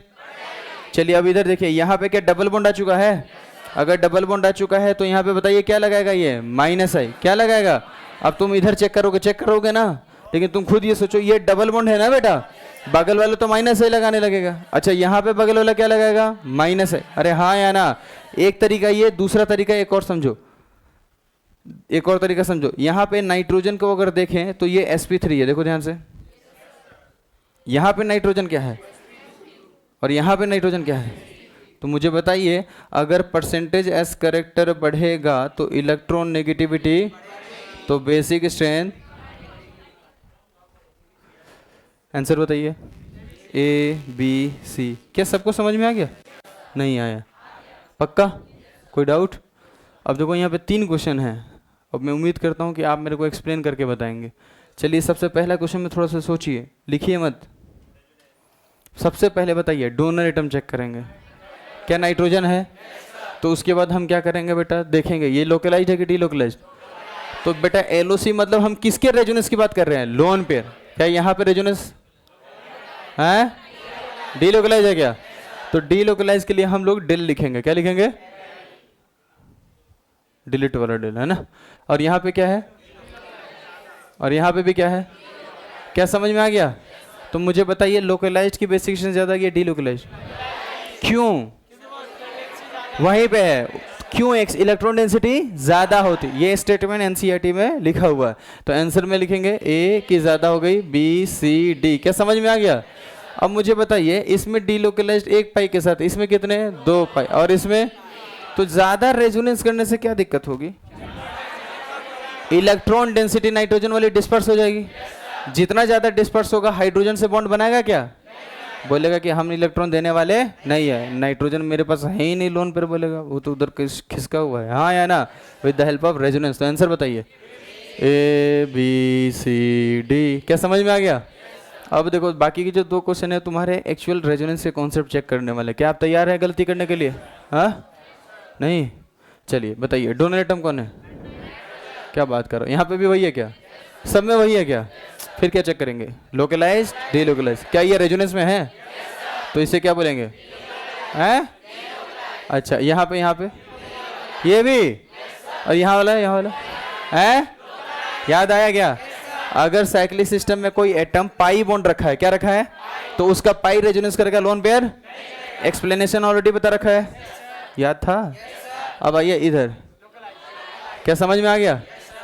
चलिए अब इधर देखिए, यहाँ पे क्या डबल बॉन्ड आ चुका है? अगर डबल बॉन्ड आ चुका है तो यहाँ पे बताइए क्या लगाएगा? ये माइनस आई। क्या लगाएगा? अब तुम इधर चेक करोगे ना, लेकिन तुम खुद ये सोचो, ये डबल बॉन्ड है ना बेटा, बगल वाला तो माइनस आई लगाने लगेगा। अच्छा यहाँ पे बगल वाला क्या लगाएगा? माइनस आई। अरे हाँ या ना? एक तरीका ये, दूसरा तरीका एक और समझो, एक और तरीका समझो। यहाँ पे नाइट्रोजन को अगर देखें तो ये sp3 है। देखो ध्यान से, यहाँ पे नाइट्रोजन क्या है और यहाँ पे नाइट्रोजन क्या है? तो मुझे बताइए, अगर परसेंटेज S करेक्टर बढ़ेगा तो इलेक्ट्रॉन नेगेटिविटी, तो बेसिक स्ट्रेंथ। आंसर बताइए ABC। क्या सबको समझ में आ गया? नहीं आया? पक्का? कोई डाउट? अब देखो यहाँ पे 3 क्वेश्चन हैं। अब मैं उम्मीद करता हूँ कि आप मेरे को एक्सप्लेन करके बताएंगे। चलिए सबसे पहला क्वेश्चन में थोड़ा सा सोचिए, लिखिए मत। सबसे पहले बताइए, डोनर एटम चेक करेंगे। क्या नाइट्रोजन है? तो उसके बाद हम क्या करेंगे बेटा, देखेंगे ये लोकलाइज्ड है कि डीलोकलाइज्ड। तो बेटा एलओसी मतलब हम किसके रेजोनेंस की बात कर रहे हैं? Lone pair. क्या यहाँ पे रेजोनेंस है? डीलोकलाइज है क्या? तो डीलोकलाइज के लिए हम लोग डिल लिखेंगे। क्या लिखेंगे? डिलीट वाला डिल, है ना। और यहाँ पे क्या है? और यहाँ पे भी क्या है? क्या समझ में आ गया? तो मुझे बताइए लोकलाइज्ड की बेसिक ज्यादा है डीलोकलाइज्ड? क्यों? वहीं पे है, क्यों? इलेक्ट्रॉन डेंसिटी ज्यादा होती। ये स्टेटमेंट एनसीईआरटी में लिखा हुआ है। तो आंसर में लिखेंगे ए की ज्यादा हो गई, बी सी डी। क्या समझ में आ गया? अब मुझे बताइए इसमें डीलोकलाइज्ड 1 पाई के साथ, इसमें कितने? 2 पाई। और इसमें तो ज्यादा रेजोनेंस करने से क्या दिक्कत होगी? इलेक्ट्रॉन डेंसिटी नाइट्रोजन वाली डिस्पर्स हो जाएगी। जितना ज्यादा डिस्पर्स होगा हाइड्रोजन से बॉन्ड बनाएगा क्या? बोलेगा कि हम इलेक्ट्रॉन देने वाले नहीं है, नाइट्रोजन मेरे पास है ही नहीं लोन पर, बोलेगा वो तो उधर खिसका हुआ है। हाँ या ना? With the help of resonance. तो आंसर बताइए ए बी सी डी। क्या समझ में आ गया? अब देखो बाकी की जो 2 क्वेश्चन है तुम्हारे एक्चुअल रेजोनेंस के कॉन्सेप्ट चेक करने वाले। क्या आप तैयार है गलती करने के लिए? हाँ नहीं? चलिए बताइए डोनर एटम कौन है? क्या बात कर रहे हो, यहाँ पे भी वही है क्या? सब में वही है क्या? फिर क्या चेक करेंगे? Localised delocalised. क्या ये रेजोनेंस में है? तो इसे क्या बोलेंगे? हैं? अच्छा यहाँ पे ये भी, और यहाँ वाला है? याद आया क्या? अगर साइक्लिक सिस्टम में कोई एटम पाई बॉन्ड रखा है, क्या रखा है, तो उसका पाई रेजोनेंस करेगा लोन पेयर। एक्सप्लेनेशन ऑलरेडी बता रखा है, याद था। अब आइए इधर, क्या समझ में आ गया?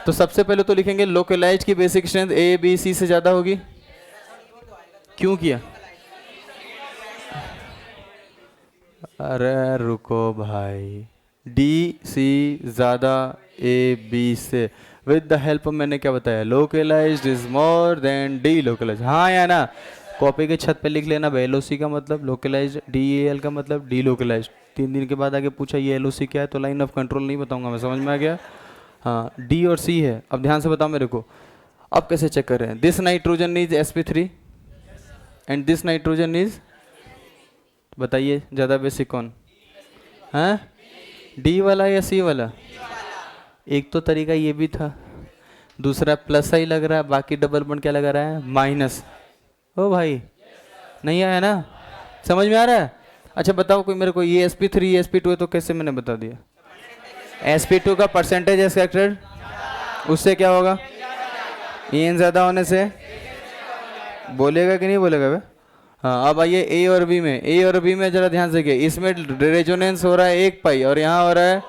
तो सबसे पहले तो लिखेंगे लोकलाइज्ड की basic strength A B C से ज्यादा होगी। क्यों किया? अरे रुको भाई, डी सी ज्यादा ए बी से। विद द हेल्प मैंने क्या बताया? Localised is more than delocalised. हाँ या ना? कॉपी के छत पे लिख लेना। एलओसी का मतलब लोकलाइज्ड, डीएल का मतलब डी लोकलाइज्ड। 3 दिन के बाद आगे पूछा ये एलओसी क्या है तो लाइन ऑफ कंट्रोल नहीं बताऊंगा मैं। समझ में आ गया? हाँ डी और सी है। अब ध्यान से बताओ मेरे को, अब कैसे चेक कर रहे हैं? This nitrogen is sp3 and this nitrogen is, बताइए ज़्यादा बेसिक कौन है? डी वाला या सी वाला? एक तो तरीका ये भी था, दूसरा प्लस ही लग रहा है, बाकी डबल बॉन्ड क्या लगा रहा है? माइनस। ओ भाई नहीं आया ना? समझ में आ रहा है? अच्छा बताओ कोई मेरे को, ये sp3 sp2 है तो कैसे मैंने बता दिया? sp2 का परसेंटेज एक्सट्रैक्टेड, उससे क्या होगा? En ज़्यादा होने से बोलेगा कि नहीं बोलेगा बे? हाँ अब आइए ए और बी में। ए और बी में जरा ध्यान से देखिए, इसमें रेजोनेंस हो रहा है 1 पाई और यहाँ हो रहा है,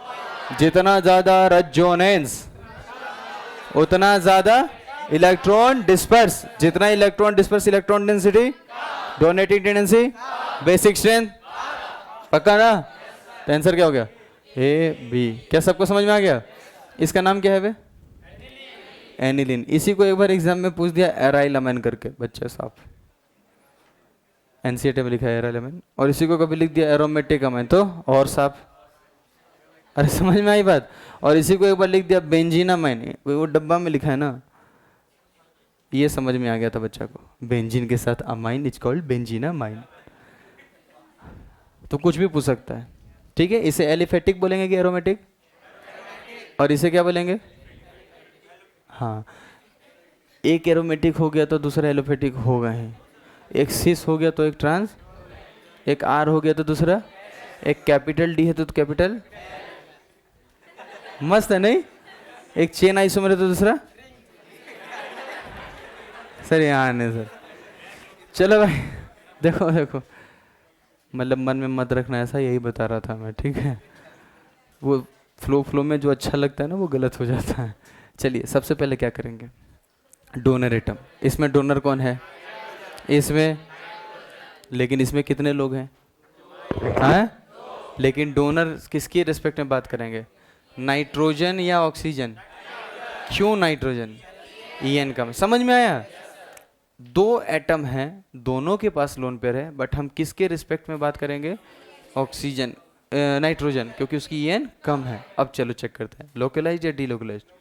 जितना ज़्यादा रेजोनेंस उतना ज़्यादा इलेक्ट्रॉन डिस्पर्स। जितना electron disperse electron density, donating tendency, basic strength. पक्का ना? तो आंसर क्या हो गया? A B. क्या सबको समझ में आ गया? इसका नाम क्या है बे? एनिलीन। इसी को एक बार एग्जाम में पूछ दिया एराइलामाइन करके बच्चे साहब, एनसीईआरटी में लिखा है एराइलामाइन। और इसी को कभी लिख दिया एरोमेटिक अमाइन तो और साफ। अरे समझ में आई बात? और इसी को एक बार लिख दिया बेंजीनामाइन, वो डब्बा में लिखा है ना, ये समझ में आ गया था बच्चा को। बेंजीन के साथ अमाइन इज कॉल्ड बेंजीनामाइन। तो कुछ भी पूछ सकता है, ठीक है। इसे एलिफेटिक बोलेंगे कि एरोमेटिक? और इसे क्या बोलेंगे? हाँ, एक एरोमेटिक हो गया तो दूसरा एलोफेटिक होगा ही। एक सिस हो गया तो एक ट्रांस, एक आर हो गया तो दूसरा, एक कैपिटल डी है तो कैपिटल। मस्त है नहीं? एक चेन आइसोमर है तो दूसरा। सर यहाँ नहीं सर, चलो भाई देखो देखो, मतलब मन में मत रखना ऐसा, यही बता रहा था मैं, ठीक है। वो फ्लो में जो अच्छा लगता है ना वो गलत हो जाता है। चलिए सबसे पहले क्या करेंगे? Donor atom. इसमें डोनर कौन है? इसमें, लेकिन इसमें कितने लोग हैं? हाँ, लेकिन डोनर किसकी रिस्पेक्ट में बात करेंगे? नाइट्रोजन या ऑक्सीजन? क्यों नाइट्रोजन? En का। समझ में आया? 2 एटम हैं, दोनों के पास लोन पेयर है, बट हम किसके रिस्पेक्ट में बात करेंगे? ऑक्सीजन, नाइट्रोजन, क्योंकि उसकी En कम है। अब चलो चेक करते हैं, लोकलाइज्ड या डीलोकलाइज्ड?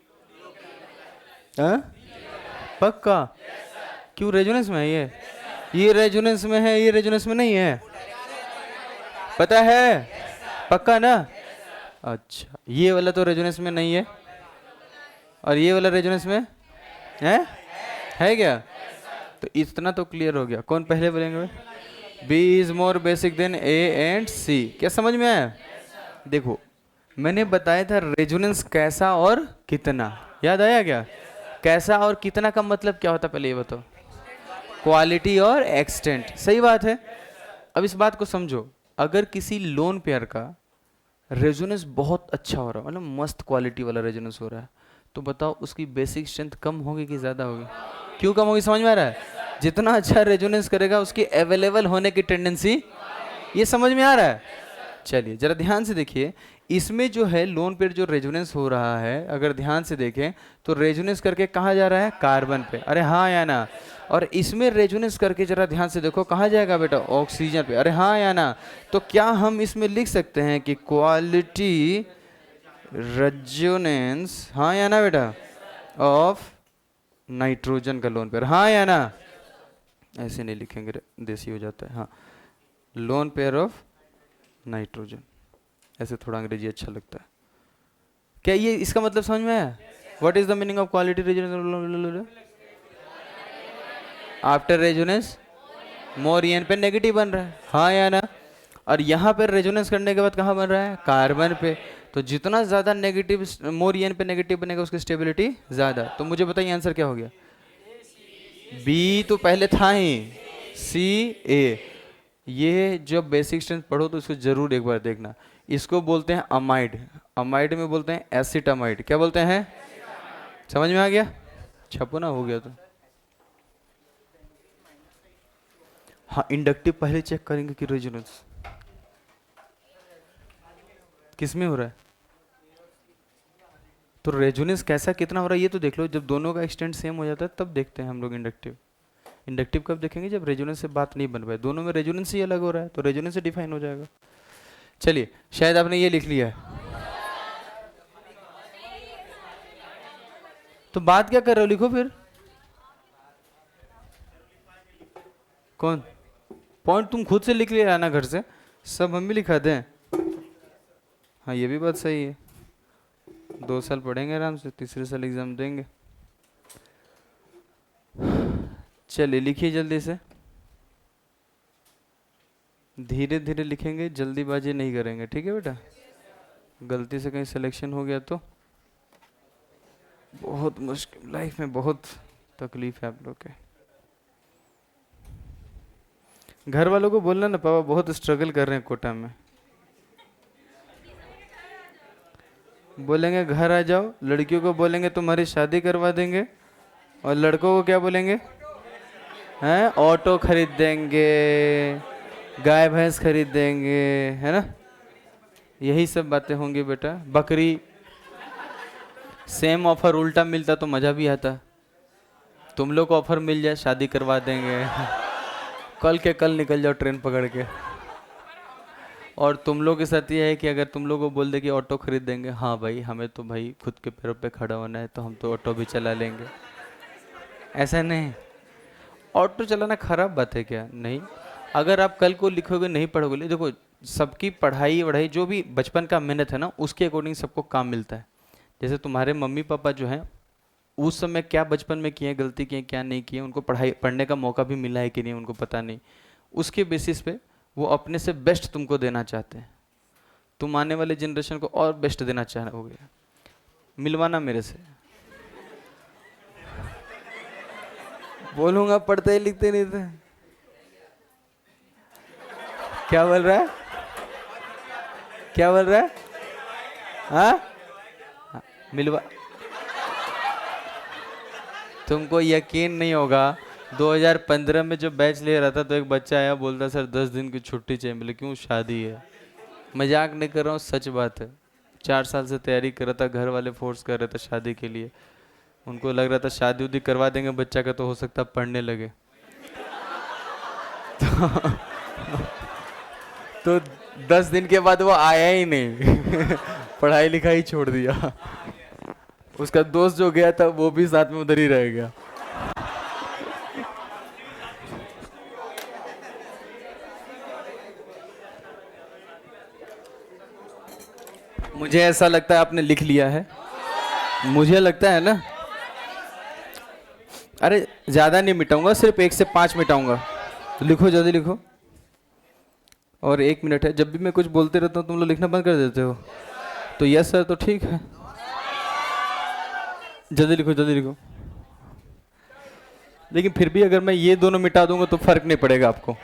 पक्का? क्यों? रेजोनेंस में है ये रेजोनेंस में है, ये रेजोनेंस में नहीं है। पता है? पक्का ना? अच्छा, ये वाला तो रेजोनेंस में नहीं है, और ये वाला रेजोनेंस में है क्या? तो इतना तो क्लियर हो गया। कौन पहले बोलेंगे? B is more basic than A and C. क्या समझ में आया? देखो, मैंने बताया था रेजोनेंस कैसा और कितना, याद आया क्या? कैसा और कितना का मतलब क्या होता, पहले ये बताओ। क्वालिटी और एक्सटेंट, सही बात है। अब इस बात को समझो, अगर किसी लोन पेयर का रेजोनेंस बहुत अच्छा हो रहा है, मतलब मस्त क्वालिटी वाला रेजोनेंस हो रहा है, तो बताओ उसकी बेसिक स्ट्रेंथ कम होगी कि ज़्यादा होगी? क्यों कम होगी, समझ में आ रहा है? जितना अच्छा रेजोनेंस करेगा उसकी अवेलेबल होने की टेंडेंसी, ये समझ में आ रहा है? चलिए जरा ध्यान से देखिए, इसमें जो है लोन पेयर जो रेजोनेंस हो रहा है, अगर ध्यान से देखें तो रेजोनेंस करके कहाँ जा रहा है? कार्बन पे। अरे हाँ या ना? और इसमें रेजोनेंस करके जरा ध्यान से देखो कहाँ जाएगा बेटा? ऑक्सीजन पे। अरे हाँ या ना? तो क्या हम इसमें लिख सकते हैं कि क्वालिटी रेजोनेंस, हाँ या ना बेटा, ऑफ नाइट्रोजन का लोन पेयर? हाँ या ना? ऐसे नहीं लिखेंगे, देसी हो जाता है। हाँ, लोन पेयर ऑफ नाइट्रोजन, ऐसे थोड़ा अंग्रेजी अच्छा लगता है। क्या ये इसका मतलब समझ में आया? What is the meaning of quality resonance? After resonance more EN पे नेगेटिव बन रहा है, हाँ या ना? और यहाँ पर रेजोनेंस करने के बाद कहाँ बन रहा है? कार्बन पे। तो जितना ज़्यादा नेगेटिव, मोर ईएन पे नेगेटिव बनेगा उसकी स्टेबिलिटी ज़्यादा। तो मुझे बताइए आंसर क्या हो गया? बी तो पहले था ही, सी ए। ये जब बेसिक स्ट्रेंथ पढ़ो तो इसको जरूर एक बार देखना। इसको बोलते हैं अमाइड, अमाइड में बोलते हैं एसिटामाइड। क्या बोलते हैं? समझ में आ गया? छपो ना, हो गया तो। हाँ, इंडक्टिव पहले चेक करेंगे कि रेजोनेंस किस में हो रहा है। तो रेजोनेंस कैसा कितना हो रहा है ये तो देख लो। जब दोनों का एक्सटेंट सेम हो जाता है तब देखते हैं हम लोग इंडक्टिव। इंडक्टिव कब देखेंगे? जब रेजोनेंस से बात नहीं बन पाए, दोनों में रेजोनेंस ही अलग हो रहा है, तो रेजोनेंस से डिफाइन हो जाएगा। चलिए, शायद आपने ये लिख लिया है, तो बात क्या कर रहे हो? लिखो फिर। कौन पॉइंट तुम खुद से लिख ले आना घर से, सब हम भी लिखा दें? हाँ, ये भी बात सही है। 2 साल पढ़ेंगे आराम से, तीसरे साल एग्जाम देंगे। चलिए लिखिए जल्दी से, धीरे धीरे लिखेंगे, जल्दीबाजी नहीं करेंगे, ठीक है बेटा? गलती से कहीं सिलेक्शन हो गया तो बहुत मुश्किल, लाइफ में बहुत तकलीफ है आप लोग के। घर वालों को बोलना ना, पापा बहुत स्ट्रगल कर रहे हैं कोटा में। बोलेंगे घर आ जाओ, लड़कियों को बोलेंगे तुम्हारी शादी करवा देंगे, और लड़कों को क्या बोलेंगे? हैं, ऑटो खरीद देंगे, गाय भैंस खरीद देंगे, है ना? यही सब बातें होंगी बेटा। बकरी, सेम ऑफर उल्टा मिलता तो मज़ा भी आता। तुम लोग को ऑफर मिल जाए शादी करवा देंगे, कल के कल निकल जाओ ट्रेन पकड़ के। और तुम लोग के साथ ये है कि अगर तुम लोग को बोल दे कि ऑटो खरीद देंगे, हाँ भाई हमें तो भाई खुद के पैरों पे खड़ा होना है, तो हम तो ऑटो भी चला लेंगे। ऐसा नहीं, ऑटो चलाना खराब बात है क्या? नहीं। अगर आप कल को लिखोगे नहीं पढ़ोगे, देखो सबकी पढ़ाई वढ़ाई जो भी बचपन का मेहनत है ना, उसके अकॉर्डिंग सबको काम मिलता है। जैसे तुम्हारे मम्मी पापा जो हैं, उस समय क्या बचपन में किए, गलती किए, क्या नहीं किए, उनको पढ़ने का मौका भी मिला है कि नहीं उनको पता नहीं। उसके बेसिस पे वो अपने से बेस्ट तुमको देना चाहते हैं। तुम आने वाले जनरेशन को और बेस्ट देना चाहोगे, मिलवाना मेरे से। बोलूंगा पढ़ते ही लिखते नहीं थे। क्या बोल रहा है? क्या बोल रहा है? हाँ, मिलवा। तुमको यकीन नहीं होगा, 2015 में जब बैच ले रहा था तो एक बच्चा आया, बोलता सर 10 दिन की छुट्टी चाहिए। बोले क्यों? शादी है। मजाक नहीं कर रहा हूँ, सच बात है। 4 साल से तैयारी कर रहा था, घर वाले फोर्स कर रहे थे शादी के लिए। उनको लग रहा था शादी उदी करवा देंगे बच्चा का तो हो सकता पढ़ने लगे। तो 10 दिन के बाद वो आया ही नहीं। पढ़ाई लिखाई छोड़ दिया। उसका दोस्त जो गया था वो भी साथ में उधर ही रह गया। मुझे ऐसा लगता है आपने लिख लिया है, मुझे लगता है ना। अरे ज़्यादा नहीं मिटाऊंगा, सिर्फ 1 से 5 मिटाऊंगा। तो लिखो, जल्दी लिखो। और 1 मिनट है, जब भी मैं कुछ बोलते रहता हूँ तुम लोग लिखना बंद कर देते हो। तो यस सर तो ठीक है, जल्दी लिखो जल्दी लिखो। लेकिन फिर भी अगर मैं ये दोनों मिटा दूंगा तो फर्क नहीं पड़ेगा आपको।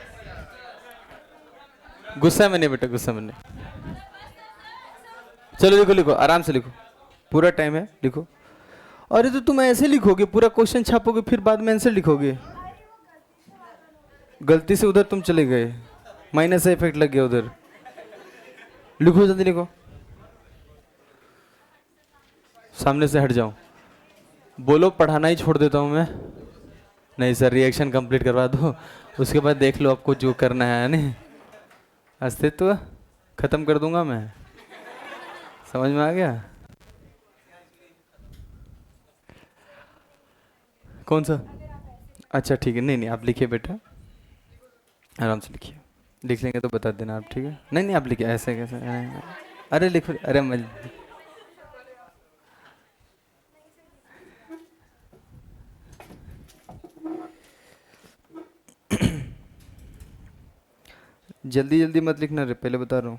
गुस्सा में नहीं बेटा, गुस्सा में नहीं। चलो लिखो लिखो, आराम से लिखो, पूरा टाइम है, लिखो। अरे तो तुम ऐसे लिखोगे, पूरा क्वेश्चन छापोगे, फिर बाद में आंसर लिखोगे। गलती से उधर तुम चले गए, माइनस का इफेक्ट लग गया उधर। लिखो जल्दी लिखो, सामने से हट जाओ। बोलो पढ़ाना ही छोड़ देता हूँ मैं। नहीं सर, रिएक्शन कंप्लीट करवा दो, उसके बाद देख लो आपको जो करना है नहीं। अस्तित्व खत्म कर दूंगा मैं, समझ में आ गया? कौन सा? अच्छा ठीक है, नहीं नहीं आप लिखिए बेटा, आराम से लिखिए। लिख लेंगे तो बता देना आप, ठीक है? नहीं नहीं आप लिखिए, ऐसे कैसे? अरे लिखो, अरे मैं जल्दी जल्दी मत लिखना रे, पहले बता रहा हूँ।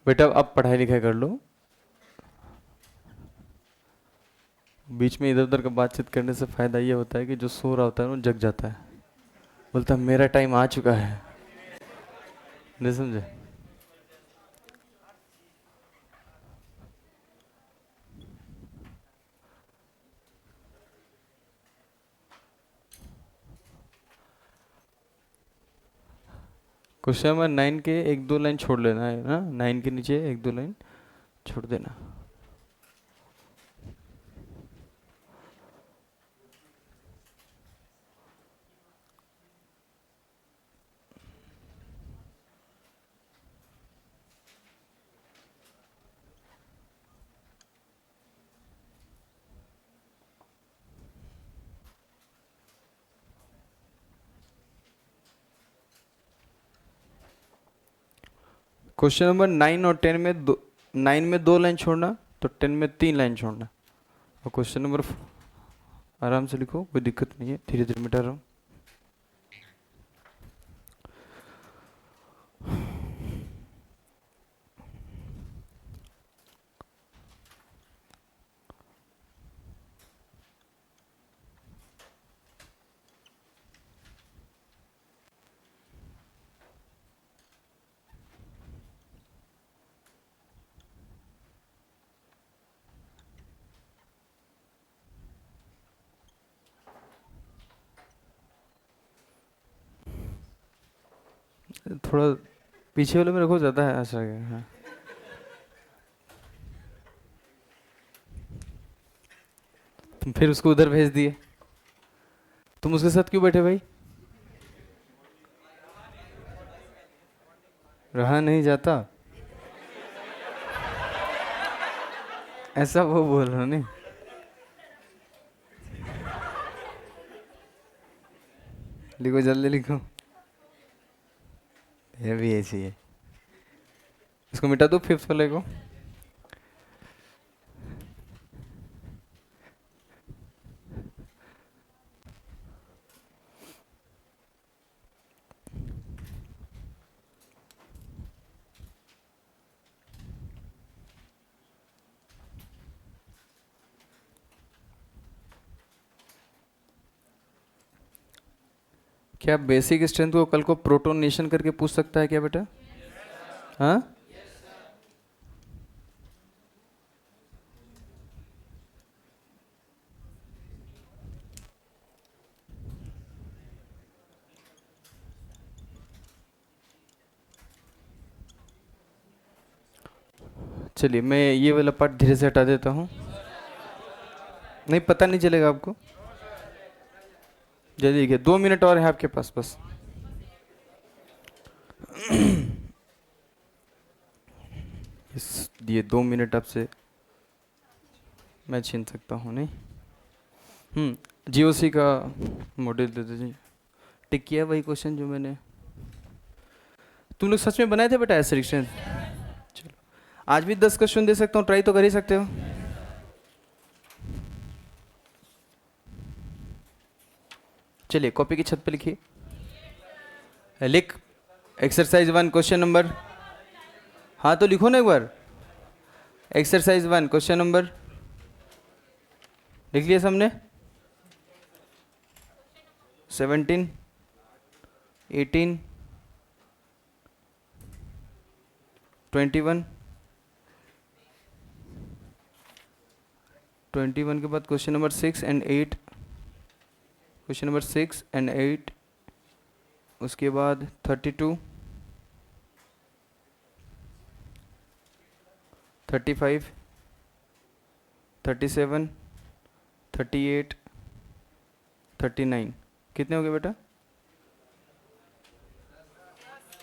बेटा अब पढ़ाई लिखाई कर लो, बीच में इधर उधर का बातचीत करने से फायदा ये होता है कि जो सो रहा होता है वो जग जाता है, बोलता है मेरा टाइम आ चुका है। नहीं समझे? क्वेश्चन नंबर 9 के 1-2 लाइन छोड़ लेना है ना, 9 के नीचे 1-2 लाइन छोड़ देना। क्वेश्चन नंबर 9 और 10 में 9 में 2 लाइन छोड़ना, तो 10 में 3 लाइन छोड़ना। और क्वेश्चन नंबर आराम से लिखो, कोई दिक्कत नहीं है, धीरे धीरे मिटा रहा हूँ। थोड़ा पीछे वाले में रखो, ज़्यादा है अच्छा है, हाँ। तुम फिर उसको उधर भेज दिए, तुम उसके साथ क्यों बैठे भाई? रहा नहीं जाता, ऐसा वो बोल रहा नहीं। लिखो जल्दी लिखो, ये भी ऐसी है। इसको मिटा दो, 5th वाले को। क्या बेसिक स्ट्रेंथ को कल को प्रोटोनेशन करके पूछ सकता है क्या बेटा? हाँ, चलिए मैं ये वाला पार्ट धीरे से हटा देता हूँ, नहीं पता नहीं चलेगा आपको। जल्दी देखिए, 2 मिनट और है आपके पास बस। ये 2 मिनट आपसे मैं छीन सकता हूँ नहीं। जीओसी का मॉडल दे दीजिए। टिक किया वही क्वेश्चन जो मैंने, तुम लोग सच में बनाए थे बेटा ऐसे रिक्शन? चलो आज भी 10 क्वेश्चन दे सकता हूँ, ट्राई तो कर ही सकते हो। चलिए कॉपी की छत पे लिखिए, लिख एक्सरसाइज 1 क्वेश्चन नंबर, हाँ तो लिखो ना एक बार। एक्सरसाइज 1 क्वेश्चन नंबर लिख लिया सबने? 17, 18, 21, 21 के बाद question number 6 and 8, question number 6 and 8, उसके बाद 32, 35, 37, 38, 39, कितने हो गए बेटा?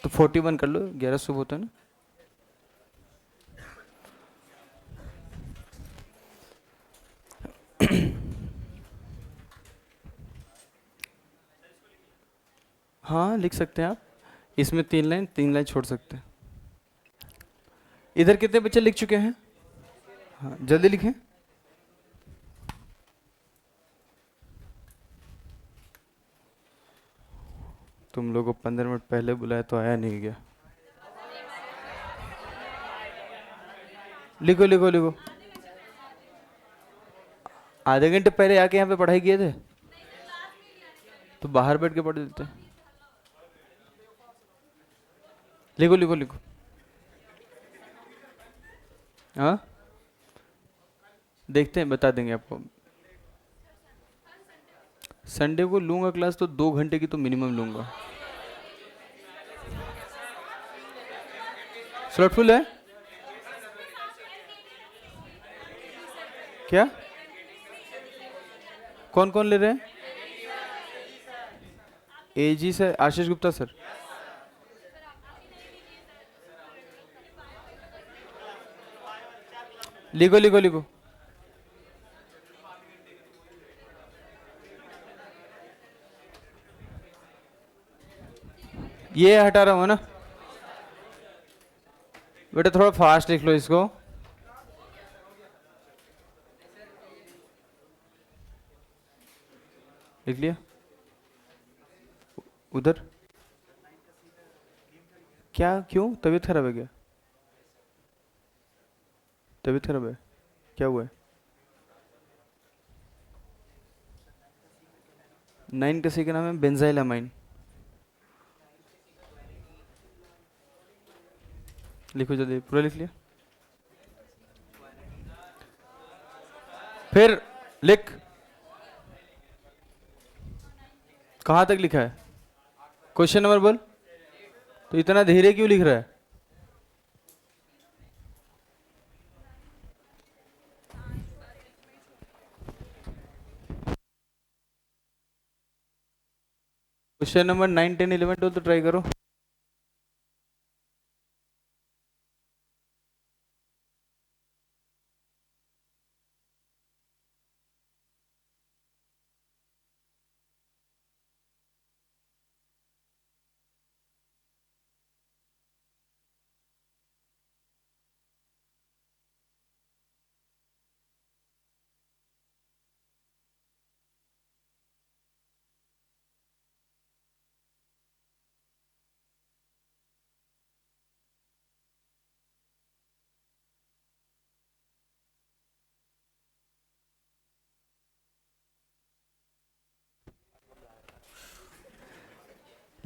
तो 41 कर लो, 11 सुबह होता है ना। हाँ लिख सकते हैं आप, इसमें 3 लाइन छोड़ सकते हैं। इधर कितने बच्चे लिख चुके हैं? हाँ जल्दी लिखें। तुम लोगों को 15 मिनट पहले बुलाया तो आया नहीं गया। लिखो लिखो लिखो। आधे घंटे पहले आके यहाँ पे पढ़ाई किए थे, तो बाहर बैठ के पढ़ लेते। लिखो लिखो लिखो। हाँ देखते हैं, बता देंगे आपको। संडे को लूंगा क्लास तो 2 घंटे की तो मिनिमम लूंगा। स्लॉट फुल है क्या? कौन कौन ले रहे हैं? एजी सर, आशीष गुप्ता सर। लिखो लिखो लिखो। ये हटा रहा हूँ ना बेटा, थोड़ा फास्ट लिख लो इसको। लिख लिया? उधर क्या, क्यों तबीयत खराब है क्या? तबीयत खराब है, क्या हुआ है? 9 का सी का नाम है बेंजाइलामाइन। लिखो जल्दी, पूरा लिख लिया? फिर लिख, कहाँ तक लिखा है? क्वेश्चन नंबर बोल। तो इतना धीरे क्यों लिख रहा है? क्वेश्चन नंबर 9, 10, 11, 12 तो ट्राई करो।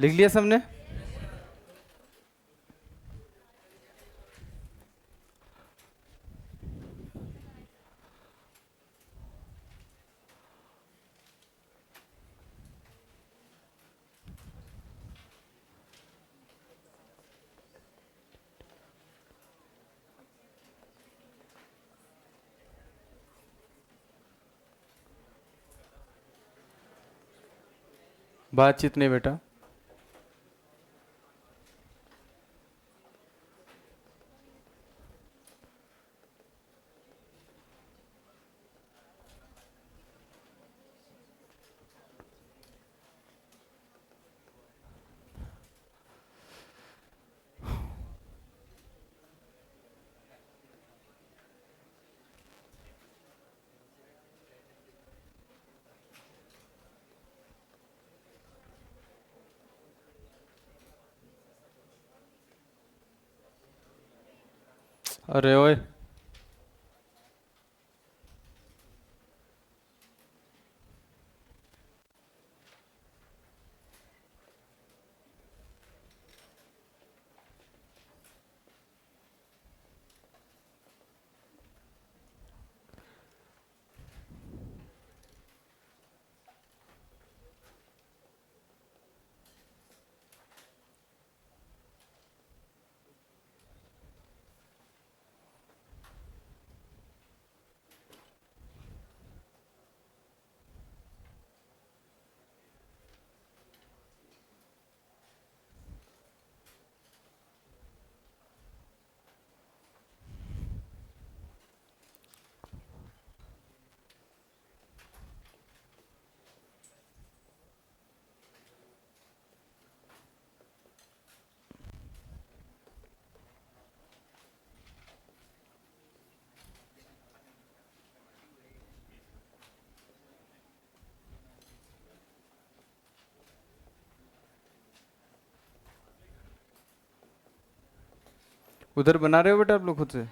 लिख लिया सबने? बातचीत नहीं बेटा। अरे ओए, उधर बना रहे हो बेटा आप लोग खुद से?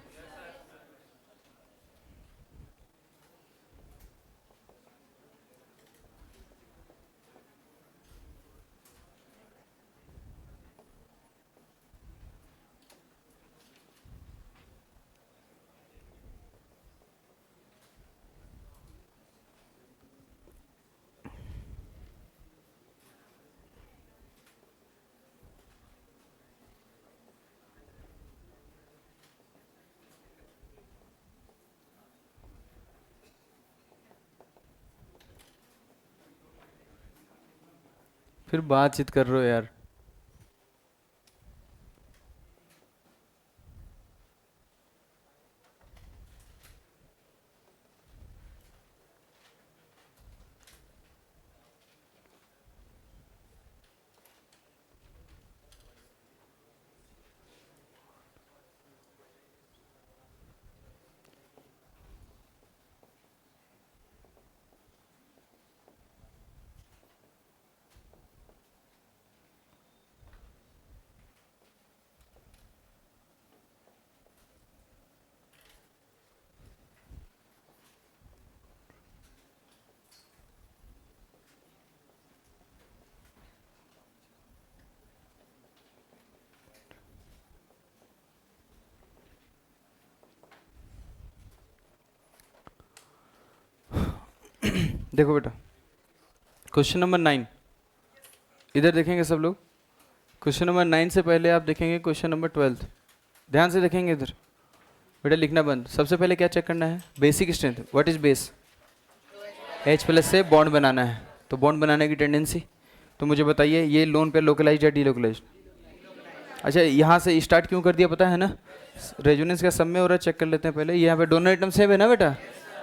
फिर बातचीत कर रहे हो यार। देखो बेटा, क्वेश्चन नंबर 9 इधर देखेंगे सब लोग। क्वेश्चन नंबर 9 से पहले आप देखेंगे क्वेश्चन नंबर 12। ध्यान से देखेंगे इधर। बेटा लिखना बंद। सबसे पहले क्या चेक करना है? Basic strength. What is base? H plus से बॉन्ड बनाना है, तो बॉन्ड बनाने की टेंडेंसी। तो मुझे बताइए ये लोन पे लोकलाइज्ड या डीलोकलाइज्ड? अच्छा, यहाँ से स्टार्ट क्यों कर दिया पता है ना? रेजोनेंस का सब में हो रहा है, चेक कर लेते हैं पहले। यहाँ पे दोनों आइटम सेम है ना बेटा?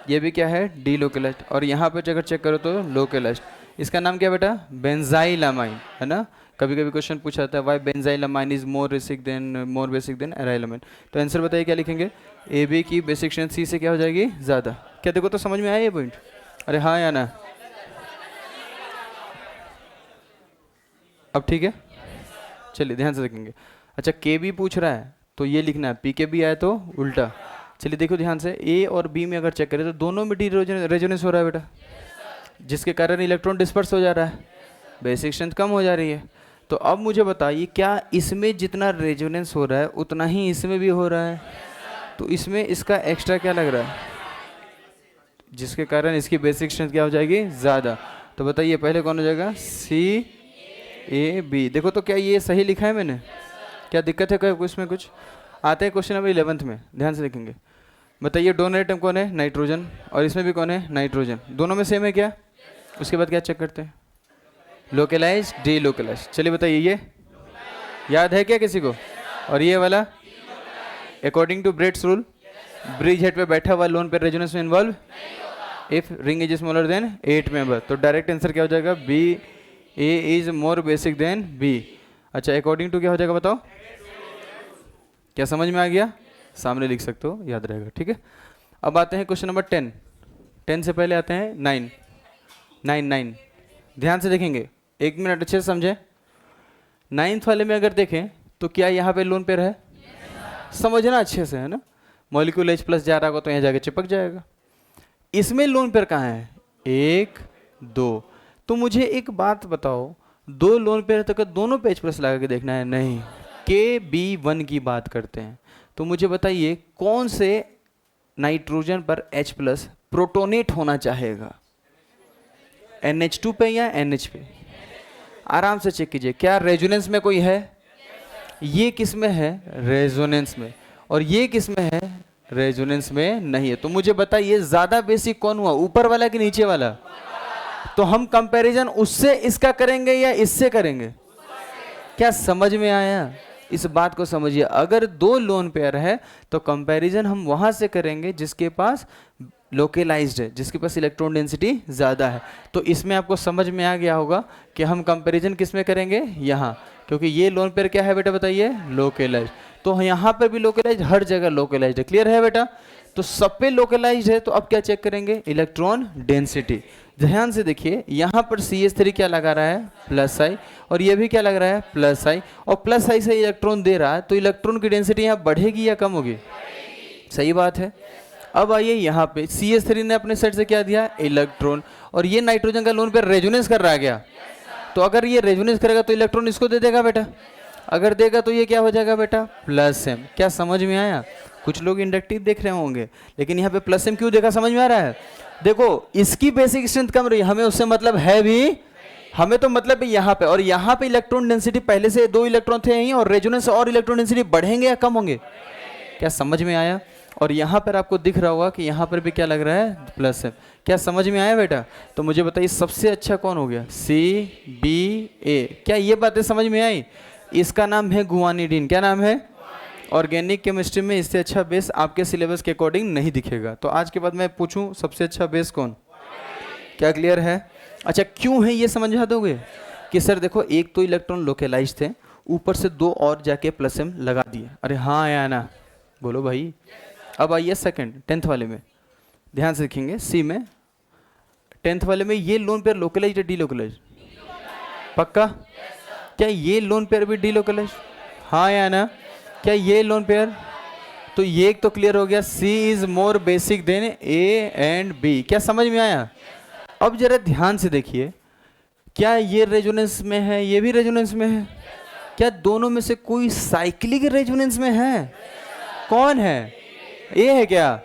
ये भी क्या है? डीलोकलाइज्ड। और यहाँ पे अगर चेक करो तो लोकलाइज्ड। इसका नाम क्या बेटा? बेंजाइलामाइन, है ना? कभी कभी क्वेश्चन पूछा जाता है why benzylamine is more basic than arylamine. तो आंसर बताइए क्या लिखेंगे? ए बी की बेसिक स्ट्रेंथ सी से क्या हो जाएगी? ज़्यादा। क्या देखो तो समझ में आया ये पॉइंट? अरे हाँ या ना? अब ठीक है, चलिए ध्यान से देखेंगे। अच्छा, के बी पूछ रहा है तो ये लिखना है, पी के बी आए तो उल्टा। चलिए देखो ध्यान से, ए और बी में अगर चेक करें तो दोनों में डी रेजोनेंस हो रहा है बेटा, जिसके कारण इलेक्ट्रॉन डिस्पर्स हो जा रहा है, बेसिक स्ट्रेंथ कम हो जा रही है। तो अब मुझे बताइए क्या इसमें जितना रेजोनेंस हो रहा है उतना ही इसमें भी हो रहा है? तो इसमें इसका एक्स्ट्रा क्या लग रहा है, जिसके कारण इसकी बेसिक स्ट्रेंथ क्या हो जाएगी? ज़्यादा। तो बताइए पहले कौन हो जाएगा? सी ए बी। देखो तो क्या ये सही लिखा है मैंने? क्या दिक्कत है क्या इसमें कुछ? आते हैं क्वेश्चन नंबर 11 में, ध्यान से देखेंगे। बताइए डोनर आइटम कौन है? नाइट्रोजन। और इसमें भी कौन है? नाइट्रोजन। दोनों में सेम है क्या? उसके बाद क्या चेक करते हैं? Localise D localise. चलिए बताइए ये याद है क्या किसी को? और ये वाला according to Bredt's rule, bridge head पे बैठा हुआ लोन पे रेजोनेंस में involve if ring is smaller than 8 member. तो डायरेक्ट आंसर क्या हो जाएगा? B, A is more basic than B. अच्छा, अकॉर्डिंग टू क्या हो जाएगा बताओ? क्या समझ में आ गया? सामने लिख सकते हो, याद रहेगा, ठीक है। अब आते हैं क्वेश्चन नंबर 10। 10 से पहले आते हैं 9। 9 ध्यान से देखेंगे, 1 मिनट अच्छे से समझे। 9th वाले में अगर देखें तो क्या यहाँ पे लोन पेयर है? समझना अच्छे से, है ना? मॉलिक्यूल H प्लस जा रहा होगा तो यहाँ जाके चिपक जाएगा। इसमें लोन पेयर कहाँ है? 1 2। तो मुझे एक बात बताओ, दो लोन पेयर तक दोनों पे H प्लस लगा के देखना है? नहीं, KB1 की बात करते हैं। तो मुझे बताइए कौन से नाइट्रोजन पर H प्लस प्रोटोनेट होना चाहेगा, NH2 पे या NH पे? आराम से चेक कीजिए, क्या रेजोनेंस में कोई है? ये किस में है? रेजोनेंस में। और ये किस में है? रेजोनेंस में नहीं है। तो मुझे बताइए ज्यादा बेसिक कौन हुआ, ऊपर वाला कि नीचे वाला? तो हम कंपैरिजन उससे इसका करेंगे या इससे करेंगे? क्या समझ में आया? इस बात को समझिए, अगर दो लोन पेयर है तो कंपैरिजन हम वहां से करेंगे जिसके पास लोकलाइज्ड है, जिसके पास इलेक्ट्रॉन डेंसिटी ज़्यादा है। तो इसमें आपको समझ में आ गया होगा कि हम कंपैरिजन किस में करेंगे? यहाँ, क्योंकि ये लोन पेयर क्या है बेटा बताइए? लोकलाइज्ड। तो यहाँ पर भी लोकलाइज्ड, हर जगह लोकलाइज्ड है। क्लियर है बेटा? तो सब पे लोकलाइज्ड है, तो अब क्या चेक करेंगे? Electron density. ध्यान से देखिए, यहाँ पर CH3 क्या लगा रहा है? प्लस आई, और ये भी क्या लग रहा है? प्लस आई, और प्लस आई से इलेक्ट्रॉन दे रहा है, तो इलेक्ट्रॉन की डेंसिटी यहाँ बढ़ेगी या कम होगी? सही बात है। अब आइए यहाँ पे CH3 ने अपने साइड से क्या दिया? इलेक्ट्रॉन, और ये नाइट्रोजन का लोन पेयर रेजोनेंस कर रहा है क्या? तो अगर ये रेजोनेंस करेगा तो इलेक्ट्रॉन इसको दे देगा बेटा, अगर देगा तो ये क्या हो जाएगा बेटा? Plus M. क्या समझ में आया? कुछ लोग इंडक्टिव देख रहे होंगे, लेकिन यहाँ पे प्लस एम क्यों देखा समझ में आ रहा है? देखो इसकी बेसिक स्ट्रेंथ कम रही, हमें उससे मतलब है भी, हमें तो मतलब यहाँ पे, और यहाँ पे इलेक्ट्रॉन डेंसिटी पहले से 2 इलेक्ट्रॉन थे यहीं, और रेजोनेंस और इलेक्ट्रॉन डेंसिटी बढ़ेंगे या कम होंगे? क्या समझ में आया? और यहाँ पर आपको दिख रहा होगा कि यहाँ पर भी क्या लग रहा है? Plus M. क्या समझ में आया बेटा? तो मुझे बताइए सबसे अच्छा कौन हो गया? CBA। क्या ये बातें समझ में आई? इसका नाम है गुआनिडीन। क्या नाम है? ऑर्गेनिक केमिस्ट्री में इससे अच्छा बेस आपके सिलेबस के अकॉर्डिंग नहीं दिखेगा। तो आज के बाद मैं पूछूं सबसे अच्छा बेस कौन? क्या क्लियर है? अच्छा क्यों है ये समझा दोगे? कि सर देखो एक तो इलेक्ट्रॉन लोकलाइज थे, ऊपर से 2 और जाके प्लस एम लगा दिए। अरे हाँ या ना? बोलो भाई। अब आइए सेकंड 10th वाले में, ध्यान से देखेंगे। सी में 10th वाले में ये लोन पेयर लोकलाइज या डीलोकलाइज? पक्का? क्या ये लोन पेयर भी डीलोकलाइज? हाँ या ना? क्या ये लोन पेयर? तो ये एक तो क्लियर हो गया, C is more basic than A and B। क्या समझ में आया? अब जरा ध्यान से देखिए, क्या ये रेजोनेंस में है, ये भी रेजोनेंस में है? क्या दोनों में से कोई साइक्लिक रेजोनेंस में है? कौन है? ये है क्या?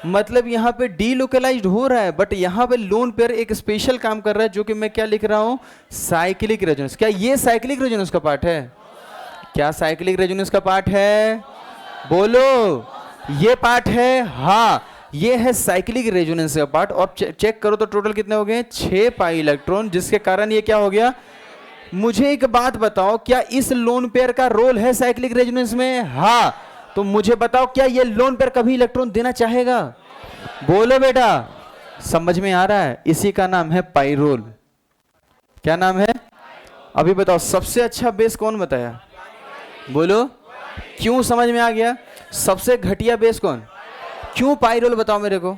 मतलब यहाँ पे डीलोकलाइज्ड हो रहा है, बट यहाँ पे लोन पेयर एक स्पेशल काम कर रहा है, जो कि मैं क्या लिख रहा हूँ? Cyclic resonance. क्या ये साइक्लिक रेजोनेंस का पार्ट है? क्या साइक्लिक रेजोनेंस का पार्ट है? बोलो, ये पार्ट है? हाँ, ये है साइक्लिक रेजोनेंस का पार्ट। और चेक करो तो टोटल कितने हो गए? 6 पाई इलेक्ट्रॉन, जिसके कारण ये क्या हो गया? मुझे एक बात बताओ, क्या इस लोन पेयर का रोल है साइक्लिक रेजोनेंस में? हाँ। तो मुझे बताओ क्या ये लोन पेयर कभी इलेक्ट्रॉन देना चाहेगा? बोलो बेटा, समझ में आ रहा है? इसी का नाम है पाइरोल। क्या नाम है? अभी बताओ सबसे अच्छा बेस कौन बताया? बोलो, क्यों समझ में आ गया? सबसे घटिया बेस कौन? क्यों पाइरोल? बताओ मेरे को।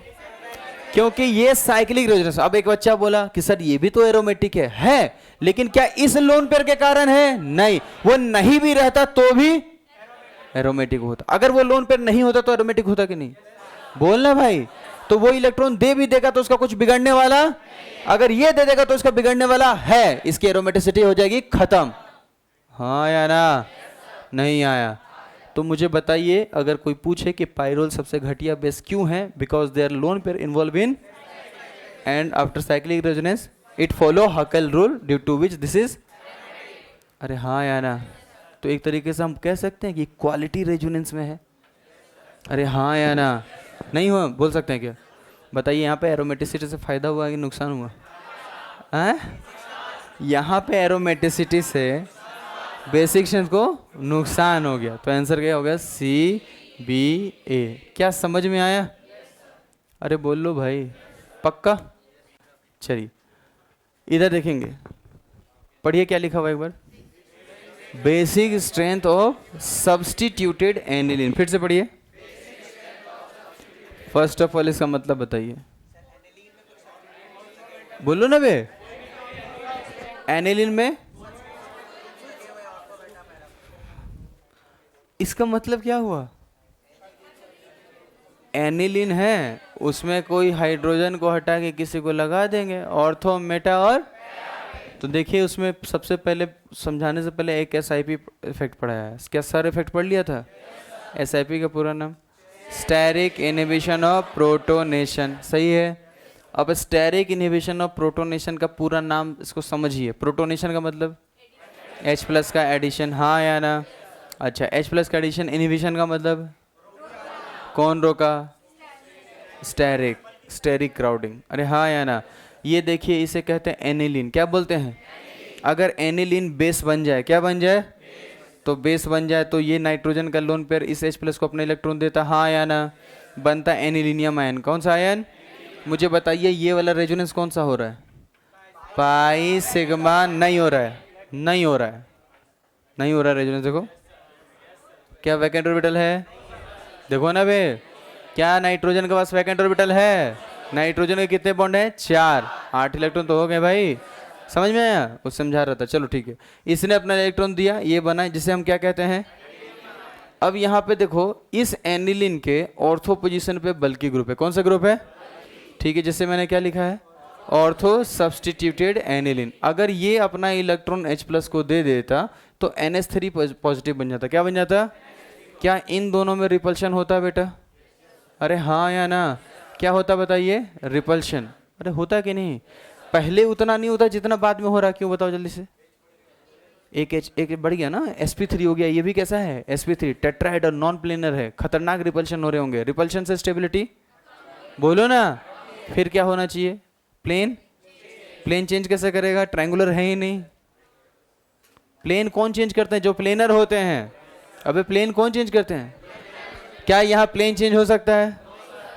क्योंकि ये साइक्लिक रेजोनेंस। अब एक बच्चा बोला कि सर ये भी तो एरोमेटिक है, लेकिन क्या इस लोन पेयर के कारण है? नहीं, वो नहीं भी रहता तो भी एरोमेटिक होता। अगर वो लोन पेयर नहीं होता तो एरोमेटिक होता कि नहीं? बोलना भाई। तो वो इलेक्ट्रॉन दे भी देगा तो उसका कुछ बिगड़ने वाला, अगर ये दे देगा तो उसका बिगड़ने वाला है, इसकी एरोमेटिसिटी हो जाएगी खत्म। हाँ या ना? नहीं आया? तो मुझे बताइए, अगर कोई पूछे कि पाइरोल सबसे घटिया बेस क्यों है? Because they are lone pair involve in and after cyclic resonance it follow Huckel rule due to which this is. अरे हाँ या ना? तो एक तरीके से हम कह सकते हैं कि क्वालिटी रेजोनेंस में है। अरे हाँ या ना? नहीं हुआ? बोल सकते हैं क्या? बताइए, यहाँ पे एरोमेटिसिटी से फायदा हुआ कि नुकसान हुआ? यहाँ पे एरोमेटिसिटी से बेसिक स्ट्रेंथ को नुकसान हो गया। तो आंसर क्या हो गया? CBA। क्या समझ में आया? अरे बोल लो भाई, पक्का? चलिए इधर देखेंगे, पढ़िए क्या लिखा हुआ एक बार। Basic strength of substituted aniline. फिर से पढ़िए। फर्स्ट ऑफ ऑल इसका मतलब बताइए। बोलो ना बे। एनिलीन में इसका मतलब क्या हुआ? एनिलीन है उसमें कोई हाइड्रोजन को हटा के किसी को लगा देंगे, ऑर्थो मेटा और, तो देखिए उसमें सबसे पहले समझाने से पहले एक SIP इफेक्ट पढ़ाया है। क्या सर इफेक्ट पढ़ लिया था? SIP का पूरा नाम स्टेरिक इनहिबिशन ऑफ प्रोटोनेशन, सही है। अब स्टेरिक इनहिबिशन ऑफ प्रोटोनेशन का पूरा नाम इसको समझिए। प्रोटोनेशन का मतलब H+ का एडिशन, हाँ या ना? अच्छा, H+ का एडिशन। इनहिबिशन का मतलब कौन रोका? स्टेरिक, स्टेरिक क्राउडिंग, अरे हाँ या ना? ये देखिए इसे कहते हैं एनिलीन। क्या बोलते हैं? अगर एनिलीन बेस बन जाए, क्या बन जाए? तो बेस बन जाए तो ये नाइट्रोजन का लोन पेयर इस H+ को अपने इलेक्ट्रॉन देता, हाँ या ना? बनता एनिलीनियम आयन। कौन सा आयन? मुझे बताइए ये वाला रेजोनेंस कौन सा हो रहा है? पाई सिग्मा नहीं हो रहा है, नहीं हो रहा है, नहीं हो रहा है रेजोनेंस। देखो क्या वैकेंट ऑर्बिटल है, देखो ना बे, क्या नाइट्रोजन के पास वैकेंट ऑर्बिटल है? नाइट्रोजन के कितने बॉन्ड हैं? 4, 8 इलेक्ट्रॉन तो हो गए भाई। समझ में आया? वो समझा रहा था, चलो ठीक है। इसने अपना इलेक्ट्रॉन दिया, ये बना जिसे हम क्या कहते हैं? अब यहाँ पे देखो इस एनिलीन के ऑर्थो पोजीशन पे बल्कि ग्रुप है। कौन सा ग्रुप है? ठीक है, जैसे मैंने क्या लिखा है? Ortho substituted aniline. अगर ये अपना इलेक्ट्रॉन H+ को दे देता तो NH3 पॉजिटिव बन जाता। क्या बन जाता? क्या इन दोनों में रिपल्शन होता बेटा? अरे हाँ या ना? क्या होता बताइए? रिपल्शन। अरे होता कि नहीं? पहले उतना नहीं होता जितना बाद में हो रहा, क्यों बताओ जल्दी से? एक बढ़ गया ना, sp3 हो गया। ये भी कैसा है? sp3 टेट्राहेड्रल नॉन प्लेनर है, खतरनाक रिपल्शन हो रहे होंगे। रिपल्शन से स्टेबिलिटी बोलो ना। फिर क्या होना चाहिए? प्लेन। प्लेन चेंज कैसे करेगा? ट्रायंगुलर है ही नहीं। प्लेन कौन चेंज करते हैं? जो प्लेनर होते हैं। अबे प्लेन कौन चेंज करते हैं? क्या यहाँ प्लेन चेंज हो सकता है?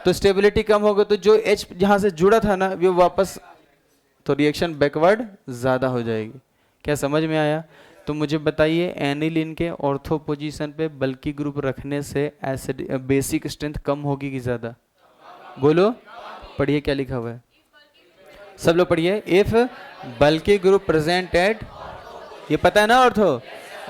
तो स्टेबिलिटी कम होगा तो जो H जहाँ से जुड़ा था ना वो वापस, तो रिएक्शन बैकवर्ड ज़्यादा हो जाएगी। क्या समझ में आया? तो मुझे बताइए एनिलीन के ऑर्थो पोजीशन पे बल्कि ग्रुप रखने से एसिड बेसिक स्ट्रेंथ कम होगी कि ज़्यादा? बोलो, पढ़िए क्या लिखा हुआ है, सब लोग पढ़िए। इफ बल्कि ग्रुप प्रेजेंट एट, ये पता है ना ortho,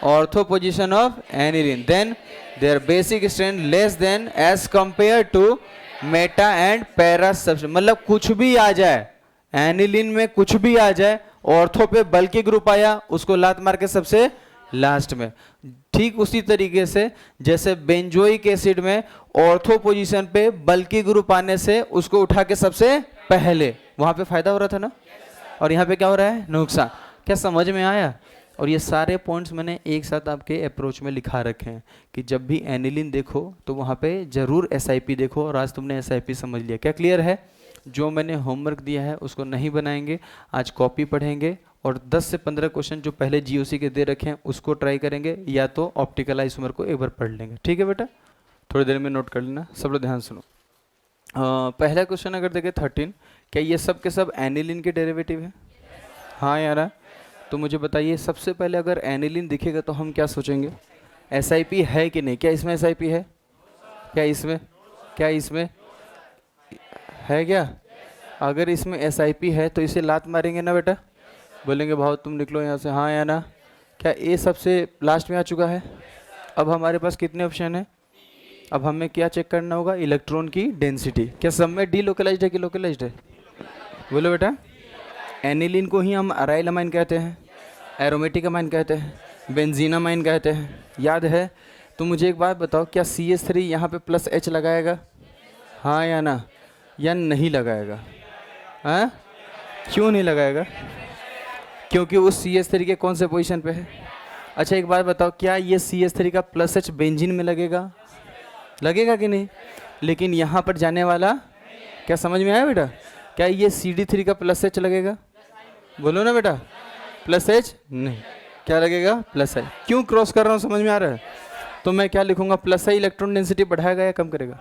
ortho position of aniline, then their basic strength less than as compare to meta and para substitute. मतलब कुछ भी आ जाए एनिलीन में, कुछ भी आ जाए, ऑर्थो पे बल्कि ग्रुप आया उसको लात मार के सबसे लास्ट में। ठीक उसी तरीके से जैसे बेंजोइक एसिड में ऑर्थो पोजीशन पे बल्कि ग्रुप आने से उसको उठा के सबसे पहले, वहां पे फायदा हो रहा था ना, और यहाँ पे क्या हो रहा है? नुकसान। क्या समझ में आया? और ये सारे पॉइंट्स मैंने एक साथ आपके अप्रोच में लिखा रखे हैं कि जब भी एनिलीन देखो तो वहाँ पे जरूर SIP देखो। और आज तुमने SIP समझ लिया। क्या क्लियर है? जो मैंने होमवर्क दिया है उसको नहीं बनाएंगे, आज कॉपी पढ़ेंगे और 10 से 15 क्वेश्चन जो पहले GOC के दे रखे हैं उसको ट्राई करेंगे, या तो ऑप्टिकल आइसोमर को एक बार पढ़ लेंगे। ठीक है बेटा, थोड़ी देर में नोट कर लेना, सब लोग ध्यान सुनो। पहला क्वेश्चन अगर देखें 13, क्या ये सब के सब एनिलीन के डेरिवेटिव है? हाँ यार, तो मुझे बताइए सबसे पहले अगर एनिलीन दिखेगा तो हम क्या सोचेंगे? SIP है कि नहीं? क्या इसमें SIP है? क्या इसमें, क्या इसमें है क्या? अगर इसमें SIP है तो इसे लात मारेंगे ना बेटा, बोलेंगे भाव तुम निकलो यहाँ से, हाँ या ना? क्या ये सबसे लास्ट में आ चुका है? अब हमारे पास कितने ऑप्शन है? अब हमें क्या चेक करना होगा? इलेक्ट्रॉन की डेंसिटी। क्या सब में डीलोकलाइज्ड है कि लोकलाइज्ड है? बोलो बेटा। एनिलीन को ही हम अराइल अमाइन कहते हैं, एरोमेटिक अमाइन कहते हैं, बेंजीन अमाइन कहते हैं, याद है? तो मुझे एक बात बताओ, क्या CH3 यहाँ पे +H लगाएगा? हाँ या ना? या नहीं लगाएगा? हाँ, क्यों नहीं लगाएगा? क्योंकि उस CH3 के कौन से पोजीशन पे है? अच्छा एक बात बताओ, क्या ये CH3 का +H बेंजीन में लगेगा? लगेगा कि नहीं? लेकिन यहाँ पर जाने वाला, क्या समझ में आया बेटा? क्या ये CD3 का +H लगेगा? बोलो ना बेटा, +H नहीं, क्या लगेगा? +I। क्यों क्रॉस कर रहा हूँ, समझ में आ रहा है? तो मैं क्या लिखूंगा? +I इलेक्ट्रॉन डेंसिटी बढ़ाएगा या कम करेगा?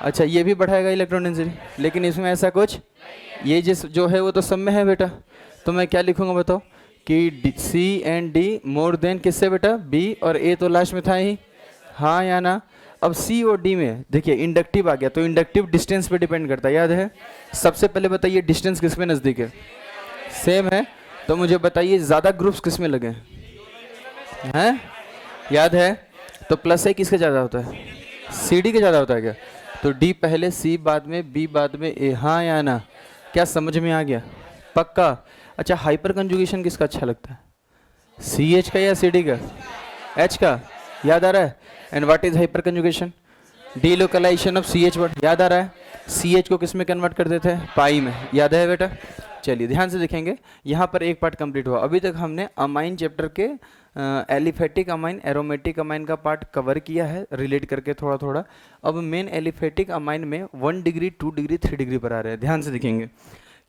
अच्छा ये भी बढ़ाएगा इलेक्ट्रॉन डेंसिटी, लेकिन इसमें ऐसा कुछ, ये जिस जो है वो तो सब में है बेटा। तो मैं क्या लिखूंगा बताओ कि C and D more than किससे बेटा? B, और A तो लास्ट में था ही, हाँ या ना? अब C और D में देखिए इंडक्टिव आ गया, तो इंडक्टिव डिस्टेंस पे डिपेंड करता है, याद है? सबसे पहले बताइए डिस्टेंस किस में नज़दीक है? सेम है। तो मुझे बताइए ज़्यादा ग्रुप्स किस में लगे हैं? याद है? तो +I किसके ज़्यादा होता है? CD के ज़्यादा होता है क्या? तो डी पहले, सी बाद में, बी बाद में ए, हाँ या ना? क्या समझ में आ गया? पक्का? अच्छा, हाइपर कंजुगेशन किसका अच्छा लगता है? सी एच का या सी डी का? एच का? याद आ रहा है? And what is hyperconjugation? Delocalisation of C H word. याद आ रहा है? सी एच को किस में कन्वर्ट कर देते हैं? पाई में। याद है बेटा? चलिए ध्यान से देखेंगे, यहाँ पर एक पार्ट कंप्लीट हुआ। अभी तक हमने अमाइन चैप्टर के एलिफेटिक अमाइन, एरोमेटिक अमाइन का पार्ट कवर किया है रिलेट करके थोड़ा थोड़ा। अब मेन एलिफेटिक अमाइन में 1 डिग्री, 2 डिग्री, 3 डिग्री पर आ रहे हैं। ध्यान से देखेंगे।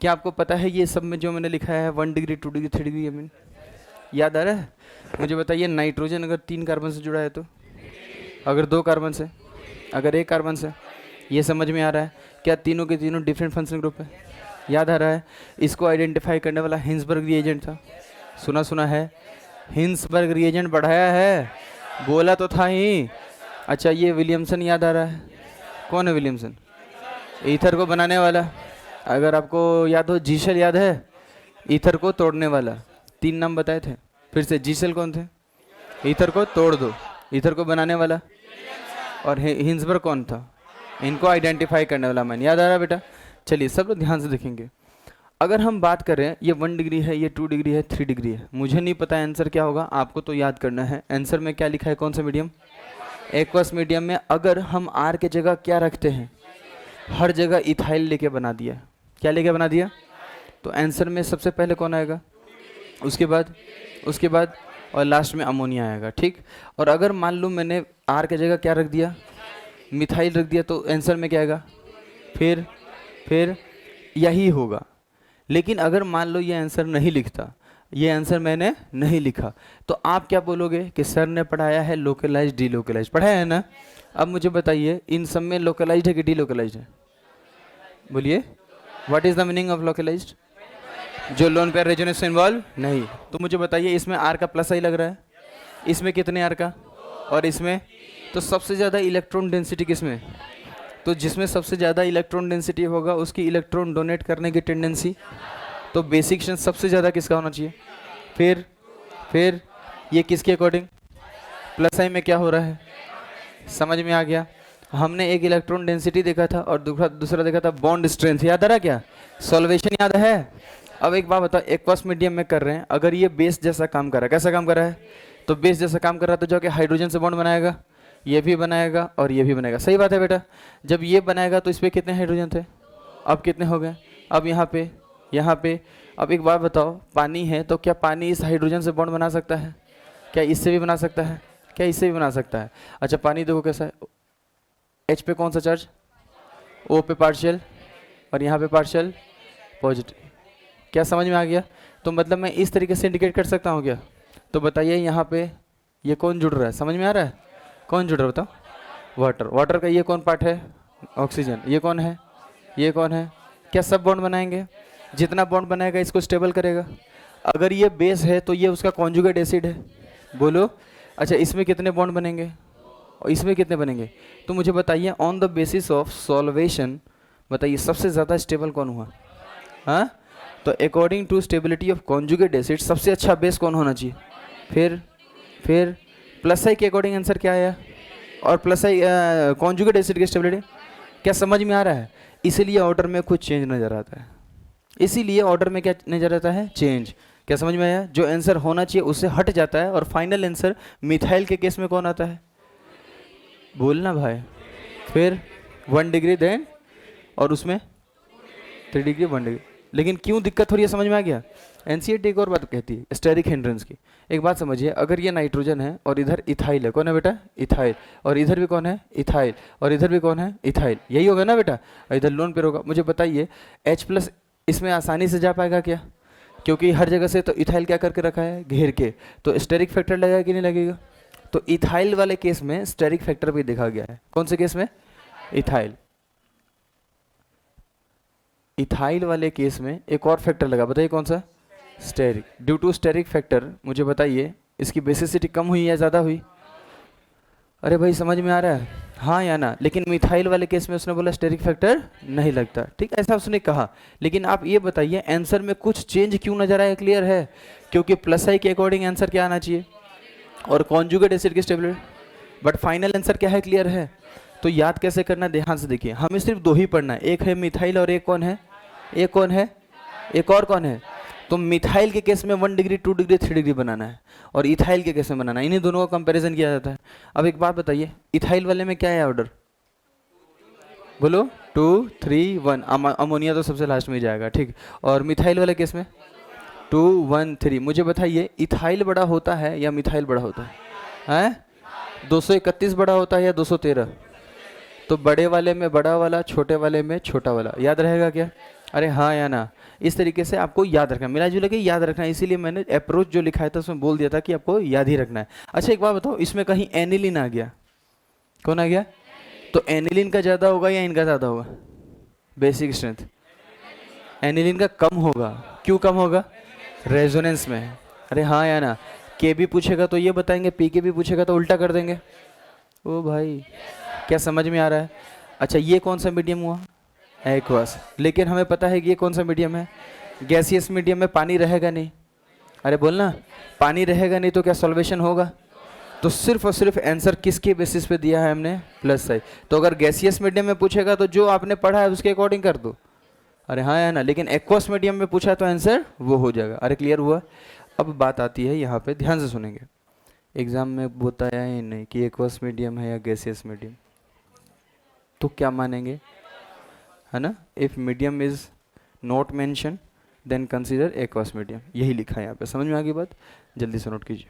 क्या आपको पता है ये सब में जो मैंने लिखा है 1 डिग्री, 2 डिग्री, 3 डिग्री अमीन? याद आ रहा है? मुझे बताइए, नाइट्रोजन अगर 3 कार्बन से जुड़ा है तो, अगर 2 कार्बन से, अगर 1 कार्बन से, ये समझ में आ रहा है? क्या तीनों के तीनों डिफरेंट फंक्शन ग्रुप है? याद आ रहा है? इसको आइडेंटिफाई करने वाला हिंसबर्ग रिएजेंट था। सुना है? हिंसबर्ग रिएजेंट बढ़ाया है, बोला तो था ही। अच्छा, ये विलियमसन याद आ रहा है? कौन है विलियमसन? ईथर को बनाने वाला। अगर आपको याद हो, जीशल याद है? ईथर को तोड़ने वाला। 3 नाम बताए थे, फिर से। जीशल कौन थे? ईथर को तोड़ दो, ईथर को बनाने वाला। और हिंसबर्ग कौन था? इनको आइडेंटिफाई करने वाला मैन। याद आ रहा है बेटा? चलिए सब लोग ध्यान से देखेंगे। अगर हम बात करें, ये 1 डिग्री है, ये 2 डिग्री है, 3 डिग्री है। मुझे नहीं पता आंसर क्या होगा, आपको तो याद करना है। आंसर में क्या लिखा है? कौन सा मीडियम? एक्वस मीडियम में अगर हम आर के जगह क्या रखते हैं? हर जगह इथाइल लेके बना दिया। क्या लेके बना दिया? तो आंसर में सबसे पहले कौन आएगा? उसके बाद और लास्ट में अमोनिया आएगा। ठीक। और अगर मान लो मैंने आर के जगह क्या रख दिया? मिथाइल रख दिया, तो आंसर में क्या आएगा? फिर यही होगा। लेकिन अगर मान लो ये आंसर नहीं लिखता, ये आंसर मैंने नहीं लिखा, तो आप क्या बोलोगे कि सर ने पढ़ाया है लोकलाइज डीलोकलाइज, पढ़ाया है ना? अब मुझे बताइए, इन सब में लोकलाइज्ड है कि डीलोकलाइज्ड है? बोलिए, what is the meaning of localised? जो लोन पेयर रेजोनेंस इन्वॉल्व नहीं। तो मुझे बताइए, इसमें आर का प्लस आई लग रहा है, इसमें कितने आर का, और इसमें? तो सबसे ज़्यादा इलेक्ट्रॉन डेंसिटी किसमें? तो जिसमें सबसे ज़्यादा इलेक्ट्रॉन डेंसिटी होगा उसकी इलेक्ट्रॉन डोनेट करने की टेंडेंसी। तो बेसिक स्ट्रेंथ सबसे ज़्यादा किसका होना चाहिए? फिर ये किसके अकॉर्डिंग? प्लस आई में क्या हो रहा है? समझ में आ गया? हमने एक इलेक्ट्रॉन डेंसिटी देखा था और दूसरा देखा था बॉन्ड स्ट्रेंथ। याद आ रहा? क्या सॉल्वेशन याद है? अब एक बात बताओ, एक्वस मीडियम में कर रहे हैं, अगर ये बेस जैसा काम कर रहा है, कैसा काम कर रहा है? तो बेस जैसा काम कर रहा है, तो जो कि हाइड्रोजन से बॉन्ड बनाएगा, ये भी बनाएगा और ये भी बनाएगा। सही बात है बेटा? जब ये बनाएगा तो इस पर कितने हाइड्रोजन थे? अब कितने हो गए? अब यहाँ पे। अब एक बात बताओ, पानी है तो क्या पानी इस हाइड्रोजन से बॉन्ड बना सकता है? क्या इससे भी बना सकता है? क्या इससे भी बना सकता है? अच्छा, पानी देखो कैसा है, एच पे कौन सा चार्ज? ओ पे पार्शियल, और यहाँ पे पार्शियल पॉजिटिव। क्या समझ में आ गया? तो मतलब मैं इस तरीके से इंडिकेट कर सकता हूँ क्या? तो बताइए, यहाँ पे ये कौन जुड़ रहा है? समझ में आ रहा है? कौन जुड़ रहा है बताओ? वाटर। वाटर का ये कौन पार्ट है? ऑक्सीजन। ये कौन है? ये कौन है? क्या सब बॉन्ड बनाएंगे? जितना बॉन्ड बनाएगा इसको स्टेबल करेगा। अगर ये बेस है तो ये उसका कॉन्जुगेट एसिड है। बोलो। अच्छा, इसमें कितने बॉन्ड बनेंगे और इसमें कितने बनेंगे? तो मुझे बताइए, on the basis of solvation बताइए सबसे ज़्यादा स्टेबल कौन हुआ? हाँ, तो according to stability of conjugate acid सबसे अच्छा बेस कौन होना चाहिए? फिर प्लस आई के अकॉर्डिंग आंसर क्या आया? और प्लस आई कॉन्जुगेट एसिड की स्टेबिलिटी। क्या समझ में आ रहा है? इसीलिए ऑर्डर में कुछ चेंज नजर आता है। इसीलिए ऑर्डर में क्या नजर आता है? चेंज। क्या समझ में आया? जो आंसर होना चाहिए उससे हट जाता है। और फाइनल आंसर मिथाइल के केस में कौन आता है? बोलना भाई। फिर 1 डिग्री देन, और उसमें 3 डिग्री 1 डिग्री। लेकिन क्यों दिक्कत हो रही है? समझ में आ गया? एनसीईआरटी एक और बात कहती है, स्टेरिक हिंड्रेंस की। एक बात समझिए, अगर ये नाइट्रोजन है और इधर इथाइल है, कौन है बेटा? इथाइल। और इधर भी कौन है? इथाइल। और इधर भी कौन है? इथाइल। यही होगा ना बेटा? और इधर लोन पेयर होगा। मुझे बताइए, H+ इसमें आसानी से जा पाएगा क्या? क्योंकि हर जगह से तो इथाइल क्या करके रखा है? घेर के। तो स्टेरिक फैक्टर लगेगा कि नहीं लगेगा? तो इथाइल वाले केस में स्टेरिक फैक्टर भी देखा गया है। कौन से केस में? इथाइल। इथाइल वाले केस में एक और फैक्टर लगा, बताइए कौन सा? Steric. Due to steric factor मुझे बताइए इसकी बेसिसिटी कम हुई या ज़्यादा हुई? अरे भाई समझ में आ रहा है? हाँ या ना? लेकिन मिथाइल वाले केस में उसने बोला स्टेरिक फैक्टर नहीं लगता। ठीक, ऐसा उसने कहा। लेकिन आप ये बताइए, आंसर में कुछ चेंज क्यों नजर आया? क्लियर है? क्योंकि प्लस आई के अकॉर्डिंग आंसर क्या आना चाहिए? और कॉन्जुगेट एसिड की स्टेबिलिटी। बट फाइनल आंसर क्या है? क्लियर है? तो याद कैसे करना है, ध्यान से देखिए, हमें सिर्फ दो ही पढ़ना है, एक है मिथाइल और एक कौन है, एक कौन है, एक और कौन है। तो मिथाइल के केस में 1 डिग्री 2 डिग्री 3 डिग्री बनाना है, और इथाइल के केस में बनाना है, इन्हीं दोनों का कंपैरिजन किया जाता है। अब एक बात बताइए, इथाइल वाले में क्या है ऑर्डर, बोलो 2 3 1, अमोनिया तो सबसे लास्ट में ही जाएगा, ठीक। और मिथाइल वाले केस में 2 1 3। मुझे बताइए इथाइल बड़ा होता है या मिथाइल बड़ा होता है, हैं? 231 बड़ा होता है या 213? तो बड़े वाले में बड़ा वाला, छोटे वाले में छोटा वाला, याद रहेगा क्या? अरे हाँ या ना? इस तरीके से आपको याद रखना, मिला जुला के याद रखना है, इसीलिए मैंने अप्रोच जो लिखा है था उसमें बोल दिया था कि आपको याद ही रखना है। अच्छा एक बात बताओ, इसमें कहीं एनिलीन आ गया, कौन आ गया? तो एनिलीन का ज़्यादा होगा या इनका ज़्यादा होगा? बेसिक स्ट्रेंथ एनिलीन का कम होगा, क्यों कम होगा? रेजोनेंस में है। अरे हाँ या ना? के भी पूछेगा तो ये बताएंगे, पी के भी पूछेगा तो उल्टा कर देंगे। ओ भाई, क्या समझ में आ रहा है? अच्छा ये कौन सा मीडियम हुआ? एक्वस। लेकिन हमें पता है कि ये कौन सा मीडियम है? गैसियस मीडियम में पानी रहेगा नहीं। अरे बोलना, पानी रहेगा नहीं तो क्या सॉल्वेशन होगा? तो सिर्फ और सिर्फ आंसर किसके बेसिस पे दिया है हमने? Plus side. तो अगर गैसियस मीडियम में पूछेगा तो जो आपने पढ़ा है उसके अकॉर्डिंग कर दो। अरे हाँ या ना? लेकिन एक्वस मीडियम में पूछा तो आंसर वो हो जाएगा। अरे क्लियर हुआ? अब बात आती है यहाँ पे, ध्यान से सुनेंगे, एग्जाम में बताया ही नहीं कि एक्वस मीडियम है या गैसियस मीडियम, तो क्या मानेंगे, है ना? If medium is not mention then consider aqueous medium, यही लिखा है यहाँ पे। समझ में आ गई बात? जल्दी से नोट कीजिए।